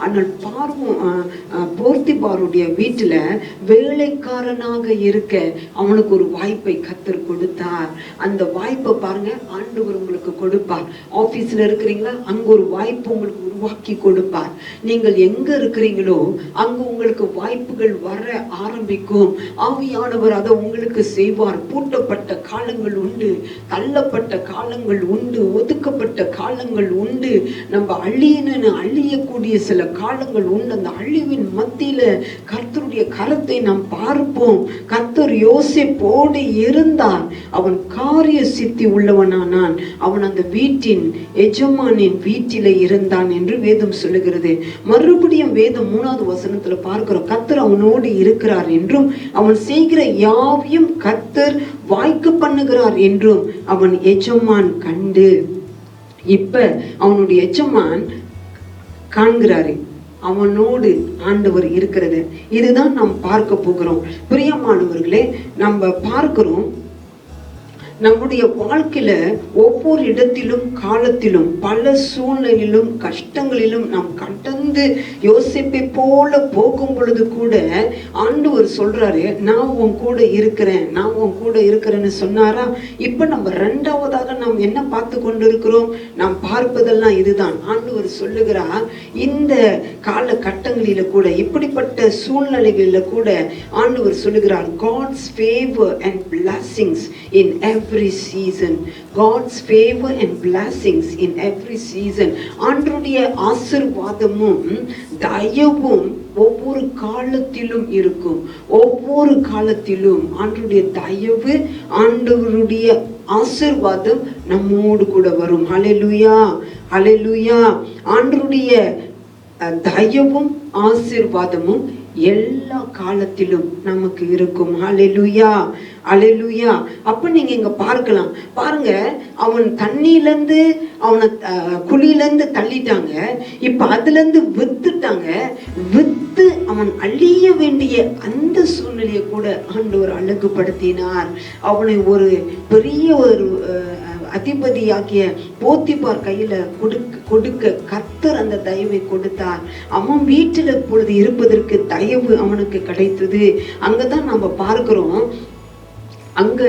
ஆனால் போர்த்திபாருடைய வீட்டுல வேலைக்காரனாக இருக்க அவனுக்கு ஒரு வாய்ப்பை கர்த்தர் கொடுத்தார். அந்த வாய்ப்பை பாருங்க, ஆண்டவர் உங்களுக்கு கொடுப்பார். ஆபீஸ்ல இருக்கிறீங்களா, அங்க ஒரு வாய்ப்பு உங்களுக்கு உருவாக்கி கொடுப்பார். நீங்கள் எங்க இருக்கிறீங்களோ அங்க உங்களுக்கு வாய்ப்புகள் வர ஆரம்பிக்கும். ஆவியானவர் அதை உங்களுக்கு செய்வார். பூட்டப்பட்ட காலங்கள் உண்டு, தள்ளப்பட்ட காலங்கள் உண்டு, ஒதுக்கப்பட்ட காலங்கள் உண்டு, நம்ம அழியக்கூடிய சில காலங்கள் உண்டு. அந்த அழிவின் மத்தியில கர்த்தருடைய கரத்தை நாம் பார்ப்போம். கர்த்தர் யோசேப்போடு இருந்தார். அவன் காரிய சித்தி உள்ளவனானான். அவன் அந்த வீட்டின் எஜமானின் வீட்டில இருந்தான் என்று வேதம் சொல்லுகிறது. மறுபடியும் வேதம் 3வது வசனத்துல பார்க்கிறோம், கர்த்தர் அவனோடு இருக்கிறார் என்றும் அவன் செய்கிற யாவையும் கர்த்தர் வாய்க்க பண்ணுகிறார் என்றும் அவன் எஜமான் கண்டு. இப்ப அவனுடைய எஜமான் காண்கிறாரு, அவனோடு ஆண்டவர் இருக்கிறது. இதுதான் நாம் பார்க்க போகிறோம். பிரியமானவர்களே, நம்ம பார்க்கிறோம் நம்முடைய வாழ்க்கையில ஒவ்வொரு இடத்திலும் காலத்திலும் பல சூழ்நிலையிலும் கஷ்டங்களிலும் நாம் கடந்து யோசிப்பை போல போகும் பொழுது கூட ஆண்டவர் சொல்றாரு, நான் உன் கூட இருக்கிறேன், நான் உன் கூட இருக்கிறேன்னு சொன்னாரா. இப்ப நம்ம இரண்டாவதாக நாம் என்ன பார்த்து கொண்டு இருக்கிறோம்? நாம் பார்ப்பதெல்லாம் இதுதான். ஆண்டவர் சொல்லுகிறார், இந்த காலகட்டங்களில கூட, இப்படிப்பட்ட சூழ்நிலைகளில கூட ஆண்டவர் சொல்லுகிறார், God's favor and blessings in every season. God's favor and blessings in every season. ஆண்டவருடைய ஆசீர்வாதமும் தயவும் ஒவ்வொரு காலத்திலும் இருக்கும். ஒவ்வொரு காலத்திலும் ஆண்டவருடைய தயவு, ஆண்டவருடைய ஆசீர்வாதம் நம்மோடு கூட வரும். ஹல்லேலூயா, ஹல்லேலூயா. ஆண்டவருடைய தயவும் ஆசீர்வாதமும் எல்லா காலத்திலும் நமக்கு இருக்கும். ஹல்லேலூயா, ஹல்லேலூயா. அப்ப நீங்க இங்க பார்க்கலாம், பாருங்க, அவன் தண்ணியிலிருந்து அவனை குழியிலிருந்து தள்ளிட்டாங்க, இப்ப அதுல இருந்து வித்துட்டாங்க. வித்து அவன் அழிய வேண்டிய அந்த சூழ்நிலையை கூட ஆண்டவர் அழகுபடுத்தினார். அவனை ஒரு பெரிய ஒரு அதிபதியாகிய போத்திபார் கையில கொடுக்க கர்த்தர் அந்த தயவை கொடுத்தார். அவன் வீட்டில் இப்பொழுது இருப்பதற்கு தயவு அவனுக்கு கிடைத்தது. அங்கதான் நம்ம பார்க்கிறோம், அங்க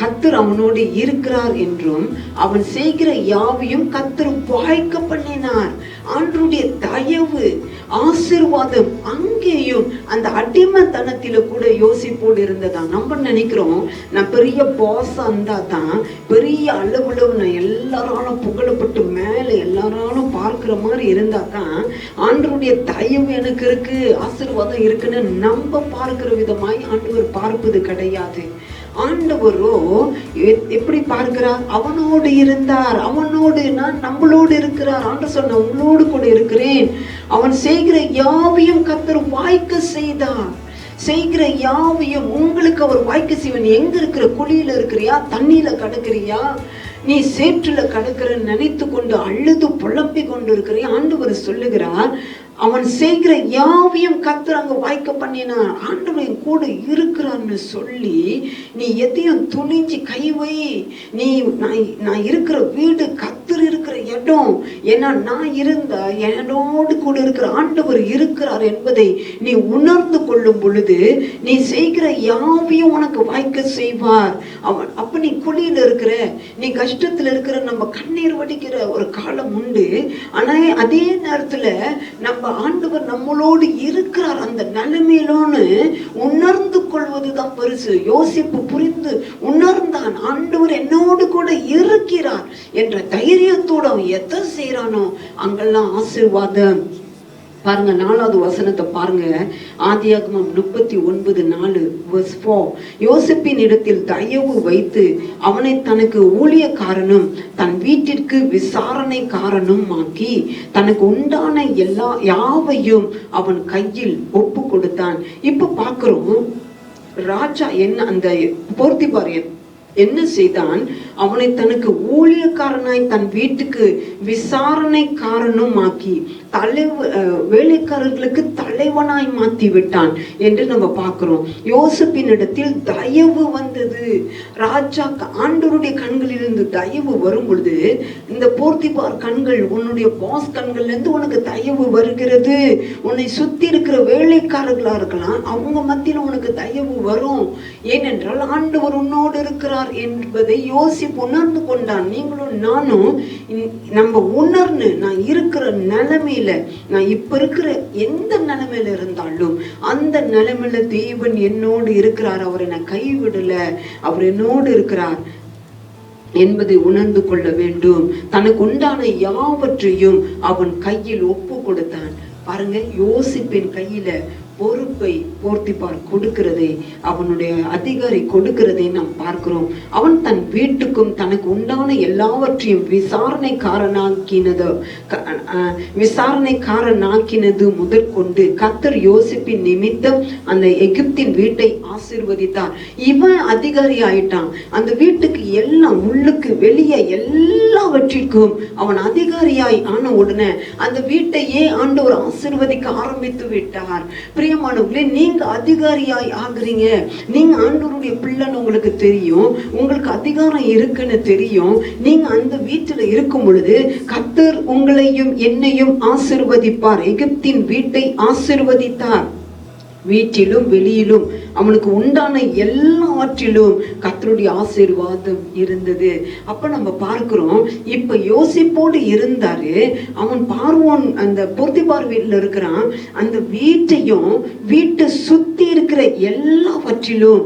கர்த்தர் அவனோடு இருக்கிறார் என்றும் அவன் செய்கிற யாவையும் கர்த்தர் வாய்க்க பண்ணினார். ஆண்டவருடைய தயவு ஆசீர்வாதம் அங்கேயும் அந்த அடிமைத்தனத்தில கூட யோசிப்போடு இருந்ததா. நம்ம நினைக்கிறோம், நான் பெரிய பாஸா இருந்தா தான், பெரிய அளவுல நான் எல்லாராலும் புகழப்பட்டு மேல எல்லாராலும் பார்க்கிற மாதிரி இருந்தா தான் ஆண்டவருடைய தயவு எனக்கு இருக்கு, ஆசீர்வாதம் இருக்குன்னு நம்ம பார்க்கிற விதமாய் ஆண்டவர் பார்ப்பது கிடையாது. ஆண்டவரோ எப்படி பார்க்கிறார்? அவனோடு இருந்தார். அவனோடு, நான் நம்மளோடு இருக்கிறார். ஆண்டவர் சொன்ன, உங்களோடு கூட இருக்கிறேன். அவன் செய்கிற யாவையும் கர்த்தர் வாய்க்க செய்தார். செய்கிற யாவையும் உங்களுக்கு அவர் வாய்க்க செய்வன். எங்க இருக்கிற? குழியில இருக்கிறியா? தண்ணியில கடக்கிறியா? நீ சேற்றுல கடக்கிற நினைத்து கொண்டு அழுது புலம்பி கொண்டு இருக்கிறியா? ஆண்டவர் சொல்லுகிறார், அவன் செய்கிற யாவையும் கர்த்தர் அங்க வாய்க்க பண்ணினார். ஆண்டவர் கூட இருக்கிறான்னு சொல்லி நீ எதையும் துணிஞ்சு கைவை. நீ நான் இருக்கிற வீடு கர்த்தர் இருக்கிற இடம், ஏன்னா நான் இருந்தா என்னோடு கூட இருக்கிற ஆண்டவர் இருக்கிறார் என்பதை நீ உணர்ந்து கொள்ளும் பொழுது நீ செய்கிற யாவையும் உனக்கு வாய்க்க செய்வார். அவன் அப்ப நீ குழியில இருக்கிற, நீ கஷ்டத்துல இருக்கிற, நம்ம கண்ணீர் வடிக்கிற ஒரு காலம் உண்டு. ஆனா அதே நேரத்துல நம்ம ஆண்டவர் நம்மளோடு இருக்கிறார் அந்த நிலைமையிலோன்னு உணர்ந்து கொள்வதுதான் பெருசு. யோசிப்பு புரிந்து உணர்ந்தான், ஆண்டவர் என்னோடு கூட இருக்கிறார் என்ற தைரியத்தோடு அவன் எதை செய்யறானோ அங்கெல்லாம் ஆசீர்வாதம். பாருங்க, 4வது வசனத்தை பாருங்க. ஆதியாகமம் 39:4 யோசேப்பின் இடத்தில் தயவு வைத்து அவனை தனக்கு ஊழியக்காரனும் தன் வீட்டிற்கு விசாரணைக்காரனும் ஆக்கி தனக்கு உண்டான எல்லா யாவையும் அவன் கையில் ஒப்பு கொடுத்தான். இப்ப பாக்குறோம், ராஜா என்ன, அந்த போர்த்திபார் என்ன செய்தான்? அவனை தனக்கு ஊழியக்காரனாய் தன் வீட்டுக்கு விசாரணைக்காரனும் ஆக்கி வேலைக்காரர்களுக்கு தலைவனாய் மாற்றி விட்டான் என்று நம்ம பார்க்கிறோம். யோசேப்பின் இடத்தில் தயவு வந்தது. ராஜா ஆண்டவருடைய கண்களிலிருந்து தயவு வரும் பொழுது இந்த போர்த்திபார் கண்கள், உன்னுடைய பாஸ் கண்கள்ல இருந்து உனக்கு தயவு வருகிறது. உன்னை சுத்தி இருக்கிற வேலைக்காரர்களா இருக்கலாம், அவங்க மத்தியில் உனக்கு தயவு வரும். ஏனென்றால் ஆண்டவர் உன்னோடு இருக்கிறார் என்பதை யோசிப்பு உணர்ந்து கொண்டான். நீங்களும் நானும் நம்ம உணர்ந்து, நான் இருக்கிற நிலைமையில, நான் இப்ப இருக்கிற எந்த நிலைமையில இருந்தாலும் அந்த நிலைமையில தேவன் என்னோடு இருக்கிறார், அவர் என்னை கைவிடல, அவர் என்னோடு இருக்கிறார் என்பதை உணர்ந்து கொள்ள வேண்டும். தனக்கு உண்டான யாவற்றையும் அவன் கையில் ஒப்பு கொடுத்தான். பாருங்க, யோசிப்பின் கையில பொறுப்பை போர்த்திபார் கொடுக்கிறதை, அவனுடைய அதிகாரி கொடுக்கிறதை நாம் பார்க்கிறோம். அவன் தன் வீட்டுக்கும் தனக்கு உண்டான எல்லாவற்றையும் விசாரணைக்காரனாக்கினது முதற்கொண்டு கர்த்தர் யோசேப்பின் நிமித்தம் அந்த எகிப்தின் வீட்டை ஆசீர்வதித்தார். இவன் அதிகாரி ஆயிட்டான். அந்த வீட்டுக்கு எல்லாம், உள்ளுக்கு வெளியே எல்லாவற்றிற்கும் அவன் அதிகாரியாய் ஆன உடனே அந்த வீட்டையே ஆண்டவர் ஆசீர்வதிக்க ஆரம்பித்து விட்டார். பிரியமானவர்களே, நீங்க அதிகாரியாய் ஆகுறீங்க. நீங்க ஆண்டவருடைய பிள்ளைன்னு உங்களுக்கு தெரியும், உங்களுக்கு அதிகாரம் இருக்குன்னு தெரியும். நீங்க அந்த வீட்டுல இருக்கும் பொழுது கர்த்தர் உங்களையும் என்னையும் ஆசீர்வதிப்பார். எகிப்தின் வீட்டை ஆசீர்வதித்தார். வீட்டிலும் வெளியிலும் அவனுக்கு உண்டான எல்லாவற்றிலும் கர்த்தருடைய ஆசீர்வாதம் இருந்தது. அப்ப நம்ம பார்க்கிறோம், இப்ப யோசிப்போடு இருந்தாரு. அவன் பார்வோன் அந்த போத்திபார் வீட்டுல இருக்கிறான். அந்த வீட்டையும் வீட்டை சுத்தி இருக்கிற எல்லாவற்றிலும்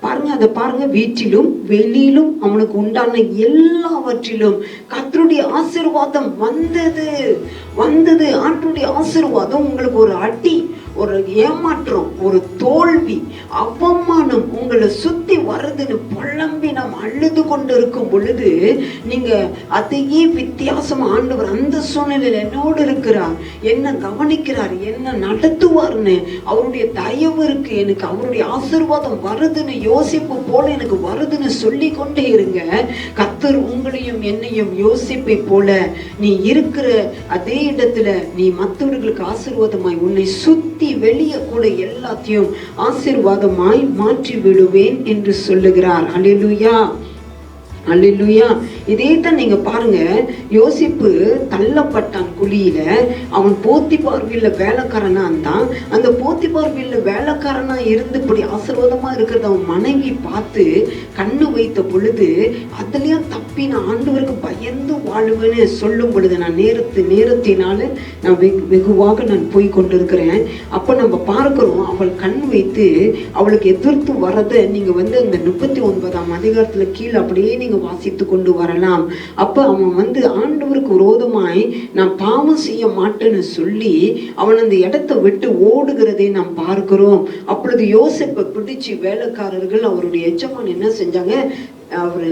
பாருங்க, அதை பாருங்க, வீட்டிலும் வெளியிலும் அவனுக்கு உண்டான எல்லாவற்றிலும் கர்த்தருடைய ஆசீர்வாதம் வந்தது. ஆண்டவருடைய ஆசீர்வாதம் உங்களுக்கு ஒரு அடி, ஒரு ஏமாற்றம், ஒரு தோல்வி, அவமானம் உங்களை சுத்தி வருதுன்னு புலம்பி நாம் அழுது கொண்டு இருக்கும் பொழுது, நீங்க அதையே வித்தியாசம், ஆண்டவர் அந்த சூழ்நிலையில் என்னோடு இருக்கிறார், என்ன கவனிக்கிறார், என்ன நடத்துவார்னு அவருடைய தயவு இருக்கு, எனக்கு அவருடைய ஆசீர்வாதம் வருதுன்னு யோசிப்பு போல எனக்கு வருதுன்னு சொல்லி கொண்டே இருங்க. கர்த்தர் உங்களையும் என்னையும் யோசிப்பை போல நீ இருக்கிற அதே இடத்துல நீ மற்றவர்களுக்கு ஆசீர்வாதமாய், உன்னை சுத்தி வெளியே கூட எல்லாத்தையும் ஆசீர்வாதமாய் மாற்றி விடுவேன் என்று சொல்லுகிறார். அல்லேலூயா, அல்லேலூயா. இதே தான் நீங்க பாருங்க, யோசிப்பு தள்ளப்பட்டான் குழியில. அவன் போத்திபார் வீட்டுல வேலைக்காரனா இருந்தான். அந்த போத்திபார் வீட்டுல வேலைக்காரனா இருந்து இப்படி ஆசீர்வாதமா இருக்கிறத அவன் மனைவி பார்த்து கண்ணு வைத்த பொழுது, அதுலயும் தப்பி நான் ஆண்டவருக்கு பயந்து வாழ்வேன்னு சொல்லும் பொழுது, நான் நேரத்தினால நான் வெகுவாக நான் போய் கொண்டிருக்கிறேன். அப்ப நம்ம பார்க்கிறோம், அவள் கண் வைத்து அவளுக்கு எதிர்த்து வரத நீங்க அந்த 39ஆம் அதிகாரத்துல கீழே அப்படியே நீங்க வாசித்து கொண்டு வரலாம். அப்ப அவன் ஆண்டவருக்கு விரோதமாய் நான் பாவம் செய்ய மாட்டேன்னு சொல்லி அவன் அந்த இடத்தை விட்டு ஓடுகிறதை நாம் பார்க்கிறோம். அப்பொழுது யோசேப்பை பிடிச்சு வேலைக்காரர்கள் அவருடைய எஜமான் என்ன செஞ்சாங்க, அவரை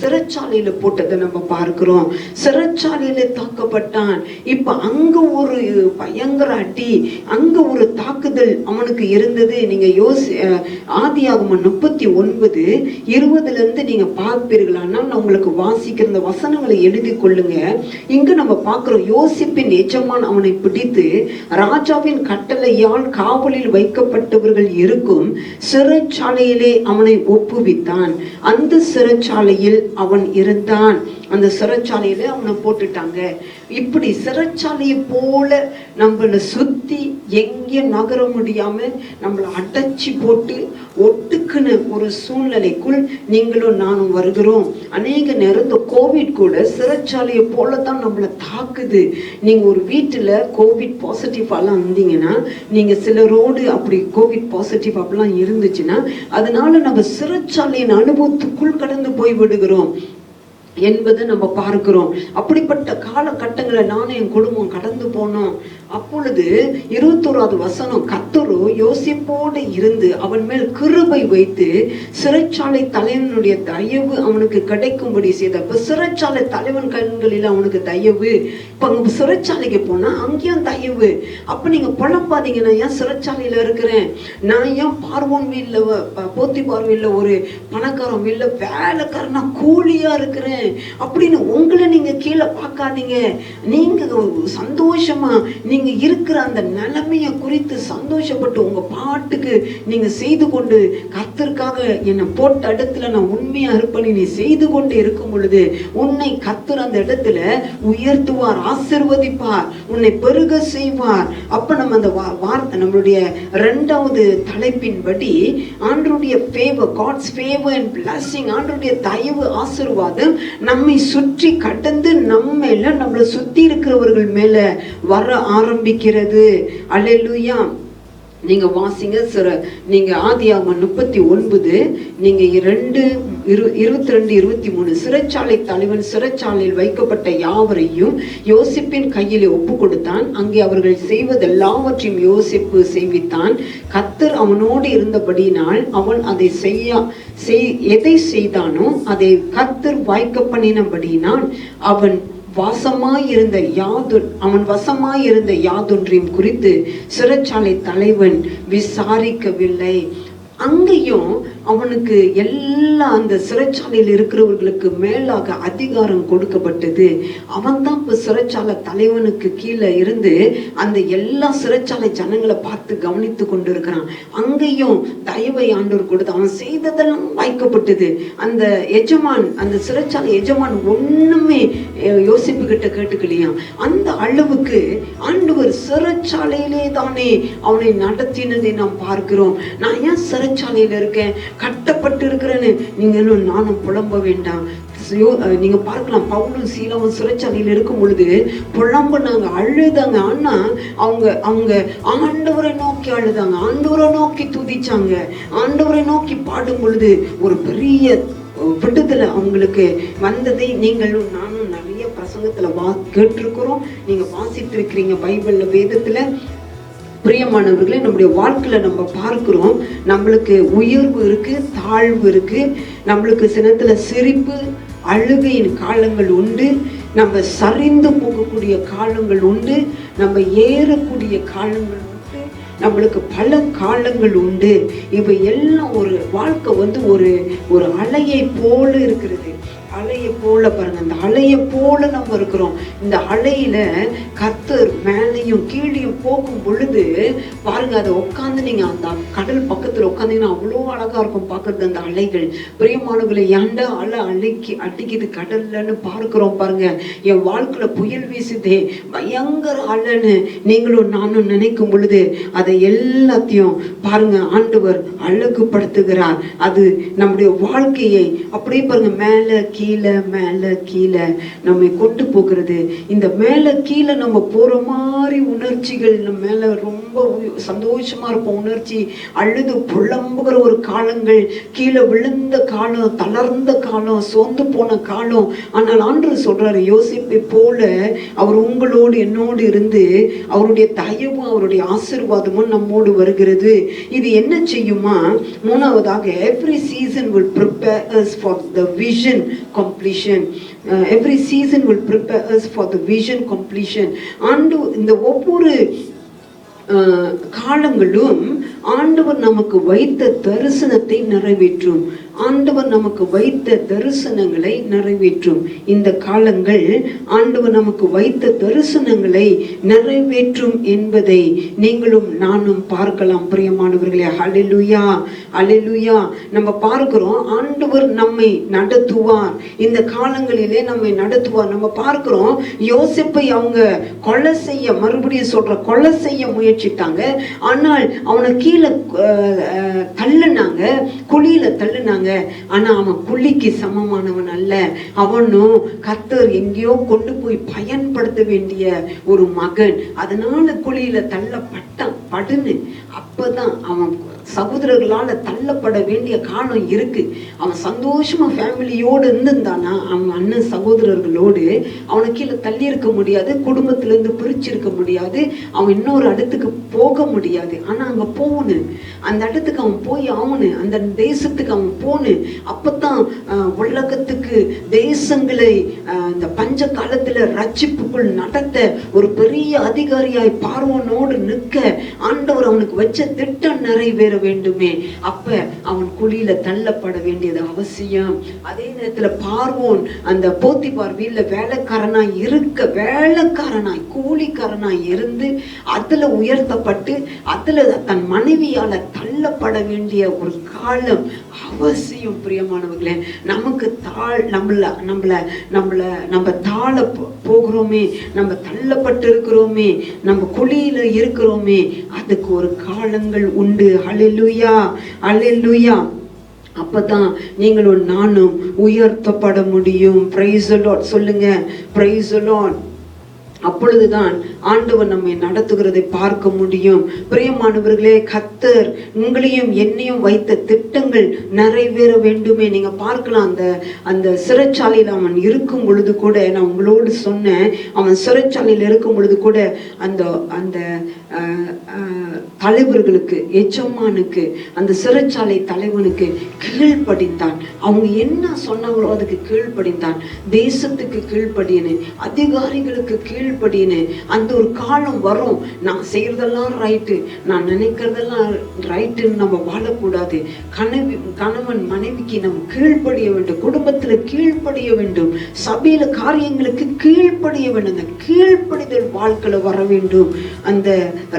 சிறைச்சாலையில போட்டதை நம்ம பார்க்கிறோம். சிறைச்சாலையில தாக்கப்பட்டான். இப்ப அங்க ஒரு பயங்கர அடி, அங்க ஒரு தாக்குதல் அவனுக்கு இருந்தது. நீங்க ஆதியாகமம் 39:20 நீங்க பார்ப்பீர்கள். ஆனால் நான் உங்களுக்கு வாசிக்கிற இந்த வசனங்களை எழுதி கொள்ளுங்க. இங்க நம்ம பார்க்கிறோம், யோசிப்பின் எஜமான் அவனை பிடித்து ராஜாவின் கட்டளையால் காவலில் வைக்கப்பட்டவர்கள் இருக்கும் சிறைச்சாலையிலே அவனை ஒப்புவித்தான். அந்த சிறைச்சாலையில் அவன் இருந்தான். அந்த சிறைச்சாலையில அவனை போட்டுட்டாங்க. இப்படி சிறைச்சாலையை போல நம்மளை சுத்தி எங்கேயும் நகர முடியாம நம்மளை அடைச்சி போட்டு ஒட்டுக்குன்னு ஒரு சூழ்நிலைக்குள் நீங்களும் நானும் வருகிறோம். அநேக நேரம் கோவிட் கூட சிறைச்சாலையை போலதான் நம்மளை தாக்குது. நீங்க ஒரு வீட்டுல கோவிட் பாசிட்டிவ் எல்லாம் இருந்தீங்கன்னா, நீங்க சிலரோடு அப்படி கோவிட் பாசிட்டிவ் அப்படிலாம் இருந்துச்சுன்னா, அதனால நம்ம சிறைச்சாலையின் அனுபவத்துக்குள் கடந்து போய் விடுகிறோம் என்பதை நம்ம பார்க்கிறோம். அப்படிப்பட்ட காலகட்டங்களை நானும் என் குடும்பம் கடந்து போனோம். அப்பொழுது 21வது வசனம், கர்த்தர் யோசிப்போடு இருந்து அவன் மேல் கிருபை வைத்து சிறைச்சாலை தலைவனுடைய தயவு அவனுக்கு கிடைக்கும்படி செய்தார். இப்ப சிறைச்சாலை தலைவன் கண்களில் அவனுக்கு தயவு. இப்ப அங்க சிறைச்சாலைக்கு போனா அங்கேயும் தயவு. அப்ப நீங்க புலம்பாதீங்க, நான் ஏன் சிறைச்சாலையில இருக்கிறேன், நான் ஏன் பார்வோன் வீட்டுல போத்திபார் வீட்டுல ஒரு பணக்காரன் வீட்டுல வேலைக்காரனா கூலியா இருக்கிறேன் அப்படின்னு உங்களை நீங்க கீழே பார்க்காதீங்க. நீங்க சந்தோஷமா நீங்க இருக்கிற அந்த நிலைமைய குறித்து சந்தோஷப்பட்டு உங்க பாட்டுக்கு நீங்க செய்து கொண்டு, கர்த்தருக்காக என்னை போட்ட இடத்துல நான் உண்மையா இருப்பேன் நீ செய்து கொண்டு இருக்கும் பொழுது உன்னை கர்த்தர் அந்த இடத்துல உயர்த்துவார், ஆசீர்வதிப்பார், உன்னை பெருக செய்வார். அப்ப நம்ம அந்த வார்த்தை நம்மளுடைய 2வது தலைப்பின்படி ஆண்டவருடைய favour, God's favour and blessing, ஆண்டவருடைய தயவு ஆசீர்வாதம் நம்மை சுற்றி கடந்து நம்மளை சுத்தி இருக்கிறவர்கள் மேல வர ஆரம்பிக்கிறது. அல்லேலூயா. நீங்க வாசிங்க நீங்க ஆதியாகமம் 39 நீங்க 22-23 சிறைச்சாலை தலைவன் சிறைச்சாலையில் வைக்கப்பட்ட யாவரையும் யோசிப்பின் கையிலே ஒப்பு கொடுத்தான். அங்கே அவர்கள் செய்வதெல்லாவற்றையும் யோசிப்பு செய்வித்தான். கர்த்தர் அவனோடு இருந்தபடியினால் அவன் அதை எதை செய்தானோ அதை கர்த்தர் வாய்க்க பண்ணினபடியினால் அவன் வசமாயிருந்த யாதொன்றையும் குறித்து சிறைச்சாலை தலைவன் விசாரிக்கவில்லை. அங்கேயும் அவனுக்கு எல்லா அந்த சிறைச்சாலையில் இருக்கிறவர்களுக்கு மேலாக அதிகாரம் கொடுக்கப்பட்டது. அவன் தான் இப்ப சிறைச்சாலை தலைவனுக்கு கீழே இருந்து அந்த எல்லா சிறைச்சாலை ஜனங்களை பார்த்து கவனித்து கொண்டிருக்கிறான். அங்கேயும் தயவை ஆண்டவர் கொடுத்து அவன் செய்ததெல்லாம் வாய்க்கப்பட்டது. அந்த எஜமான், அந்த சிறைச்சாலை எஜமான் ஒண்ணுமே யோசிப்பு கிட்ட கேட்டுக்கலையா. அந்த அளவுக்கு ஆண்டவர் சிறைச்சாலையிலே தானே அவனை நடத்தினதை நாம் பார்க்கிறோம். நான் ஏன் சிறைச்சாலையில இருக்கேன், கட்டப்பட்டு இருக்கிறேன்னு நீங்களும் நானும் புலம்ப வேண்டாம். நீங்க பார்க்கலாம், பவுலும் சீலாவும் சிறைச்சாலையில் இருக்கும் பொழுது புலம்புனாங்க, அழுதாங்க. ஆனா அவங்க ஆண்டவரை நோக்கி அழுதாங்க, ஆண்டவரை நோக்கி துதிச்சாங்க, ஆண்டவரை நோக்கி பாடும் பொழுது ஒரு பெரிய விடுதலை அவங்களுக்கு வந்ததை நீங்களும் நானும் நிறைய பிரசங்கத்துல கேட்டிருக்கிறோம். நீங்க வாசித்து இருக்கிறீங்க பைபிள்ல, வேதத்துல. பிரியமானவர்களே, நம்முடைய வாழ்க்கையில நம்ம பார்க்கிறோம், நம்மளுக்கு உயர்வு இருக்கு, தாழ்வு இருக்கு. நம்மளுக்கு சினத்துல சிரிப்பு அழுகையின் காலங்கள் உண்டு, நம்ம சரிந்து போகக்கூடிய காலங்கள் உண்டு, நம்ம ஏறக்கூடிய காலங்கள் உண்டு, நம்மளுக்கு பல காலங்கள் உண்டு. இவை எல்லாம் ஒரு வாழ்க்கை ஒரு அலையை போல இருக்கிறது. அலையை போல பாருங்க, அந்த அலையை போல நம்ம இருக்கிறோம். இந்த அலையில கர்த்தர் மேலையும் கீழையும் போகும் பொழுது பாருங்க, அதை உட்காந்து நீங்க அந்த கடல் பக்கத்துல உட்காந்தீங்கன்னா அவ்வளோ அழகா இருக்கும் பார்க்கறது அந்த அலைகள். பிரியமானவர்களை, ஏன்டா அடிக்குது கடல்லன்னு பார்க்கிறோம் பாருங்க. என் வாழ்க்கையில புயல் வீசுதே, பயங்கர அலைன்னு நீங்களும் நானும் நினைக்கும் பொழுது அதை எல்லாத்தையும் பாருங்க ஆண்டவர் அழகுபடுத்துகிறார். அது நம்முடைய வாழ்க்கையை அப்படியே பாருங்க, மேல கீழே மேல கீழே நம்மை கொண்டு போகிறது. இந்த மேல கீழே நம்ம போற மாதிரி உணர்ச்சிகள் நம்ம மேல ரொம்ப சந்தோஷமா இருப்போம். உணர்ச்சி அழுது புலம்புகிற ஒரு காலங்கள், கீழே விழுந்த காலம், தளர்ந்த காலம், சோர்ந்து போன காலம். ஆனால் ஆண்டவர் சொல்றாரு, யோசிப்பை போல அவர் உங்களோடு என்னோடு இருந்து அவருடைய தயவும் அவருடைய ஆசீர்வாதமும் நம்மோடு வருகிறது. இது என்ன செய்யுமா? மூணாவதாக, every season will prepare us for the vision completion. Every season will prepare us for the vision completion. இந்த ஒவ்வொரு காலங்களும் ஆண்டவர் நமக்கு வைத்த தரிசனத்தை நிறைவேற்றும். ஆண்டவர் நமக்கு வைத்த தரிசனங்களை நிறைவேற்றும். இந்த காலங்கள் ஆண்டவர் நமக்கு வைத்த தரிசனங்களை நிறைவேற்றும் என்பதை நீங்களும் நானும் பார்க்கலாம். பிரியமானவர்களே, ஹல்லேலூயா ஹல்லேலூயா. நம்ம பார்க்கிறோம், ஆண்டவர் நம்மை நடத்துவார். இந்த காலங்களிலே நம்மை நடத்துவார். நம்ம பார்க்கிறோம், யோசேப்பை அவங்க கொலை செய்ய, மறுபடியும் சொல்ற, கொலை செய்ய முயற்சித்தாங்க. ஆனால் அவனை கீழே தள்ளுனாங்க, குழியில தள்ளுனாங்க. ஆனா அவன் குழிக்கு சமமானவன் அல்ல. அவனும் கர்த்தர் எங்கேயோ கொண்டு போய் பயன்படுத்த வேண்டிய ஒரு மகன். அதனால குழியில தள்ளப்பட்டான் படுன்னு. அப்பதான் அவன் சகோதரர்களால தள்ளப்பட வேண்டிய காலம் இருக்கு. அவன் சந்தோஷமா ஃபேமிலியோடு இருந்திருந்தானா, அவன் அண்ணன் சகோதரர்களோடு அவனை கீழே தள்ளி இருக்க முடியாது, குடும்பத்துல இருந்து பிரிச்சிருக்க முடியாது, அவன் இன்னொரு இடத்துக்கு போக முடியாது. ஆனா அங்க போகணும், அந்த இடத்துக்கு அவன் போய் ஆகணும், அந்த தேசத்துக்கு அவன் போகணும். அப்பதான் உலகத்துக்கு தேசங்களை இந்த பஞ்ச காலத்துல ரட்சிப்புக்குள் நடத்த ஒரு பெரிய அதிகாரியாய் பார்வோனோடு நிற்க ஆண்டவர் அவனுக்கு வச்ச திட்டம் நிறைவேற வேண்டுமே. அப்ப அவன் குழியில தள்ளப்பட வேண்டியது அவசியம். அதே நேரத்துல பார்வோன் அந்த போத்திபார் வீட்டுல வேலைக்காரனாய் கூலிக்காரனாய் இருந்து அதுல உயர்த்தப்பட்டு அதுல தன் மனைவியால தள்ளப்பட வேண்டிய ஒரு காலம் அவசியம். பிரியமானவர்களே, நமக்கு நம்ம தாழ போகிறோமே, நம்ம தள்ளப்பட்டு இருக்கிறோமே, நம்ம குழியில இருக்கிறோமே, அதுக்கு ஒரு காலங்கள் உண்டு. ஹல்லேலூயா ஹல்லேலூயா. அப்பதான் நீங்களும் நானும் உயர்த்தப்பட முடியும். பிரைஸ் தி லார்ட் சொல்லுங்க, பிரைஸ் தி லார்ட். அப்பொழுதுதான் ஆண்டவர் நம்மை நடத்துகிறதை பார்க்க முடியும். பிரியமானவர்களே, கர்த்தர் உங்களையும் என்னையும் வைத்த திட்டங்கள் நிறைவேற வேண்டுமே. நீங்க பார்க்கலாம், அந்த சிறைச்சாலையில் அவன் இருக்கும் பொழுது கூட, நான் உங்களோடு சொன்னேன், அவன் சிறைச்சாலையில் இருக்கும் பொழுது கூட அந்த அந்த தலைவர்களுக்கு, எஜமானுக்கு, அந்த சிறைச்சாலை தலைவனுக்கு கீழ்ப்படிந்தான். அவங்க என்ன சொன்னாங்களோ அதுக்கு கீழ்ப்படிந்தான். தேசத்துக்கு கீழ்ப்படியனு, அதிகாரிகளுக்கு கீழ்ப்படியனு. அந்த ஒரு காலம் வரும், நான் செய்யறதெல்லாம் ரைட்டு, நான் நினைக்கிறதெல்லாம் ரைட்டுன்னு நம்ம வாழக்கூடாது. கணவன் மனைவிக்கு நம்ம கீழ்ப்படிய வேண்டும், குடும்பத்துல கீழ்ப்படிய வேண்டும், சபையில காரியங்களுக்கு கீழ்ப்படிய வேண்டும். அந்த கீழ்ப்படிதல் வாழ்க்கையில வர வேண்டும். அந்த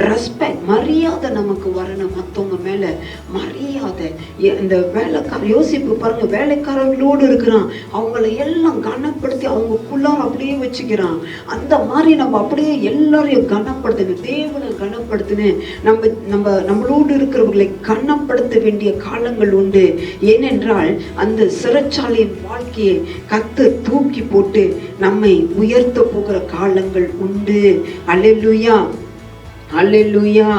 ரெஸ்பெக்ட், மரியாதை நமக்கு வரணும். மற்றவங்க மேல மரியாதை. இந்த வேலைக்கார யோசிப்பு பாருங்க, வேலைக்காரர்களோடு இருக்கிறான், அவங்கள எல்லாம் கனப்படுத்தி அவங்களுக்குள்ளார அப்படியே வச்சுக்கிறான். அந்த மாதிரி நம்ம அப்படியே எல்லாரையும் கனப்படுத்தணும், தேவனை கனப்படுத்தணும். நம்மளோடு இருக்கிறவர்களை கனப்படுத்த வேண்டிய காலங்கள் உண்டு. ஏனென்றால் அந்த சிறைச்சாலையின் வாழ்க்கையை கர்த்தர் தூக்கி போட்டு நம்மை உயர்த்த போகிற காலங்கள் உண்டு. அல்லேலூயா, அல்லேலூயா,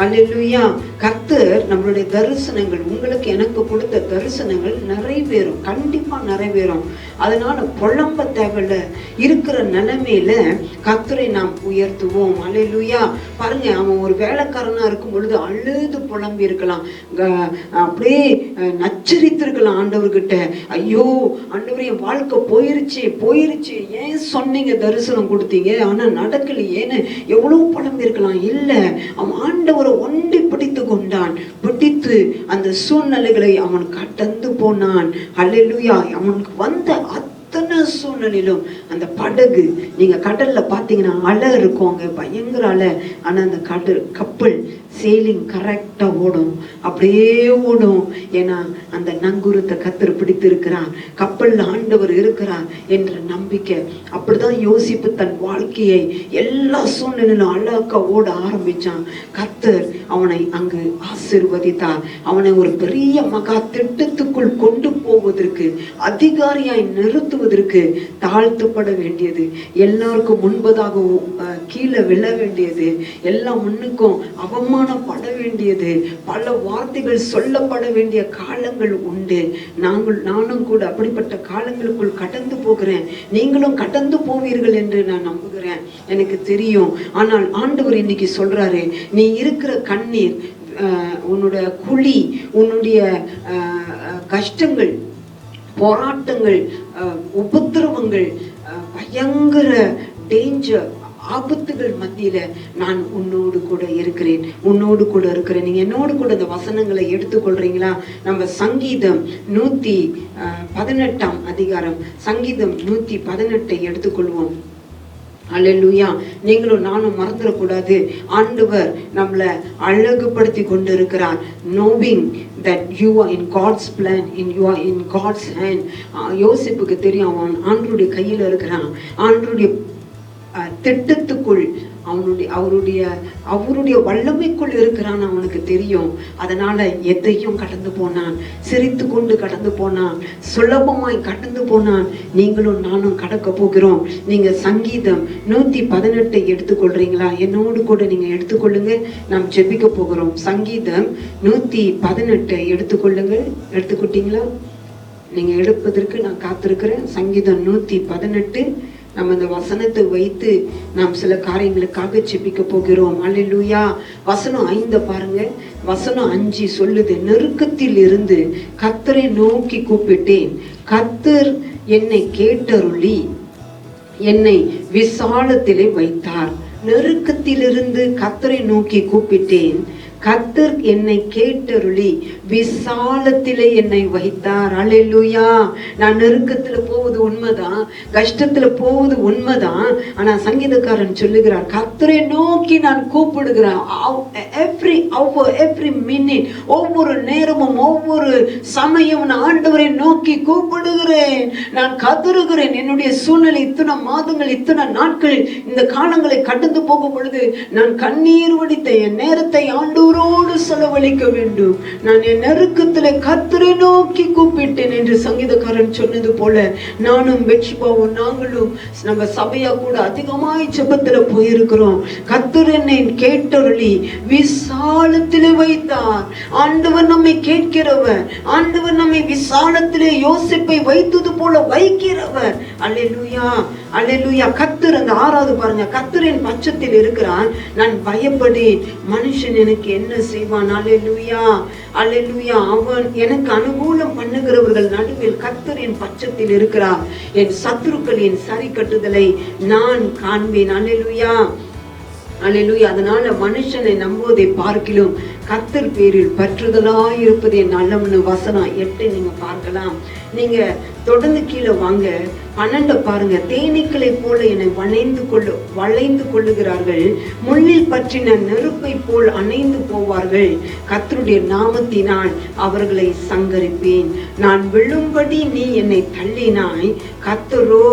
அல்லேலூயா. கர்த்தர் நம்மளுடைய தரிசனங்கள், உங்களுக்கு எனக்கு கொடுத்த தரிசனங்கள் நிறைவேறும், கண்டிப்பா நிறைவேறும். அதனால புலம்ப தேவையில்ல. இருக்கிற நிலைமையில கர்த்தரை நாம் உயர்த்துவோம். அல்லேலூயா. பாருங்க, அவன் ஒரு வேலைக்காரனா இருக்கும் பொழுது அழுது புலம்பி இருக்கலாம், அப்படியே நச்சரித்திருக்கலாம் ஆண்டவர்கிட்ட. ஐயோ ஆண்டவரே, என் வாழ்க்கை போயிருச்சு போயிருச்சு, ஏன் சொன்னீங்க, தரிசனம் கொடுத்தீங்க, ஆனா நடக்கலையேன்னு எவ்வளவு புலம்பி இருக்கலாம். இல்ல, அவன் ஆண்டவரை ஒண்டி பிடித்து கொண்டான். பிடித்து அந்த சூழ்நிலைகளை அவன் கடந்து போனான். அல்லேலூயா. அவனுக்கு வந்த அத்தனை சூழ்நிலையிலும் அந்த படகு, நீங்க கடல்ல பாத்தீங்கன்னா அலை இருக்கும், அங்க பயங்கர அலை. ஆனா அந்த கப்பல் சேலிங் கரெக்டா ஓடும், அப்படியே ஓடும். ஏன்னா அந்த நங்கூரத்தை கர்த்தர் பிடித்து இருக்கிறார், கப்பல்ல ஆண்டவர் இருக்கிறார் என்ற நம்பிக்கை. அப்படிதான் யோசிப்பு தன் வாழ்க்கையை எல்லா சூழ்நிலையிலும் அழகா ஓட ஆரம்பிச்சான். கர்த்தர் அவனை அங்கு ஆசீர்வதித்தார். அவனை ஒரு பெரிய மகா திட்டத்துக்குள் கொண்டு போவதற்கு, அதிகாரியாய் நிறுத்துவதற்கு தாழ்த்தப்பட வேண்டியது, எல்லாருக்கும் முன்பதாக கீழே விழ வேண்டியது, எல்லா முன்னுக்கும் அவமானப்பட வேண்டியது, பல வார்த்தைகள் சொல்லப்பட வேண்டிய காலங்கள் உண்டு. நானும் கூட அப்படிப்பட்ட காலங்களுக்குள் கடந்து போகிறேன். நீங்களும் கடந்து போவீர்கள் என்று நான் நம்புகிறேன், எனக்கு தெரியும். ஆனால் ஆண்டவர் இன்னைக்கு சொல்றாரு, நீ இருக்கிற கண்ணீர், உன்னுடைய குழி, உன்னுடைய கஷ்டங்கள், போராட்டங்கள், உபத்திரவங்கள், பயங்கர டேஞ்சர், ஆபத்துகள் மத்தியில நான் உன்னோடு கூட இருக்கிறேன், உன்னோடு கூட இருக்கிறேன். நீங்க என்னோடு கூட இந்த வசனங்களை எடுத்துக்கொள்றீங்களா? நம்ம சங்கீதம் 118 அதிகாரம், சங்கீதம் 118 எடுத்துக்கொள்வோம். அல்லேலூயா. நீங்களும் நானும் மறந்துடக்கூடாது, ஆண்டவர் நம்மளை அழகுபடுத்தி கொண்டு இருக்கிறார். knowing that you are in God's plan, you are in God's hand. யோசிப்புக்கு தெரியும், அவன் ஆண்டவருடைய கையில இருக்கிறான், ஆண்டவருடைய திட்டத்துக்குள், அவருடைய வல்லமைக்குள் இருக்கிறான், அவனுக்கு தெரியும். அதனால எதையும் கடந்து போனான், சிரித்து கொண்டு கடந்து போனான், சுலபமாய் கடந்து போனான். நீங்களும் நானும் கடக்க போகிறோம். நீங்க சங்கீதம் 118 எடுத்துக்கொள்றீங்களா? என்னோடு கூட நீங்க எடுத்துக்கொள்ளுங்க, நாம் ஜெபிக்க போகிறோம். சங்கீதம் 118 எடுத்துக்கொள்ளுங்க. எடுத்துக்கிட்டீங்களா? நீங்க எடுப்பதற்கு நான் காத்திருக்கிறேன். சங்கீதம் 118. நம்ம இந்த வசனத்தை வைத்து நாம் சில காரியங்களுக்காக ஜெபிக்க போகிறோம். அல்லேலூயா. வசனம் 5 பாருங்க. வசனம் 5 சொல்லுது, நெருக்கத்தில் இருந்து கர்த்தரை நோக்கி கூப்பிட்டேன், கர்த்தர் என்னை கேட்டருளி என்னை விசாலத்திலே வைத்தார். நெருக்கத்திலிருந்து கர்த்தரை நோக்கி கூப்பிட்டேன், கர்த்தர் என்னை கேட்டருளி விசாலத்திலே என்னை வைத்தார். அல்லேலூயா. நான் நெருக்கத்துல போவது உண்மைதான், கஷ்டத்துல போவது உண்மைதான். ஆனா சங்கீதக்காரன் சொல்லுகிறார், கர்த்தரை நோக்கி நான் கூப்பிடுகிறேன். எவ்ரி hour, எவ்ரி மினிட், ஒவ்வொரு நேரமும், ஒவ்வொரு சமயம் நான் ஆண்டவரை நோக்கி கூப்பிடுகிறேன், நான் கதறுகிறேன். என்னுடைய சூழ்நிலை இத்தனை மாதங்கள், இத்தனை நாட்கள், இந்த காலங்களை கடந்து போகும் பொழுது நான் கண்ணீர் வடித்த என் நேரத்தை ஆண்டு ஆண்டவரோடு செலவழிக்க வேண்டும். நான் என் நெருக்கத்திலே கர்த்தரை நோக்கி கூப்பிட்டேன் என்று சங்கீதக்காரன் சொன்னது போல நானும் பெட்ஷிபாவும் நாங்களும் நம்ம சபையா கூட அதிகமாய் ஜெபத்துல போயிருக்கிறோம். கர்த்தர் என்னை கேட்டருளி விசாலத்திலே வைத்தார். ஆண்டவர் நம்மை கேட்கிறவர், ஆண்டவர் நம்மை விசாலத்திலே யோசிப்பை வைத்தது போல வைக்கிறவர். அல்லேலூயா, அல்லேலூயா. கர்த்தர் அந்த 6வது பாருங்க, கர்த்தரின் பட்சத்தில் இருக்கிறான், நான் பயப்படேன். மனுஷன் எனக்கு என்ன செய்வான்? அல்லேலூயா, அல்லேலூயா. அவன் எனக்கு அனுகூலம் பண்ணுகிறவர்கள் நடுவில் கர்த்தரின் பட்சத்தில் இருக்கிறார். என் சத்துருக்களின் சரி கட்டுதலை நான் காண்பேன். அல்லேலூயா, அல்லேலூயா. அதனால மனுஷனை நம்புவதை பார்க்கிலும் கர்த்தர் பேரில் பற்றுதலாய் இருப்பது என் நல்லம்னு வசனம் 8 நீங்க பார்க்கலாம். நீங்க தொடர்ந்து கீழே வாங்க, 12 பாருங்க. தேனீக்களை போல என்னை வளைந்து கொள்ளுகிறார்கள், முள்ளில் பற்றின நெருப்பை போல் அணைந்து போவார்கள். கர்த்தருடைய நாமத்தினால் அவர்களை சங்கரிப்பேன். நான் விழும்படி நீ என்னை தள்ளினாய், கர்த்தரோ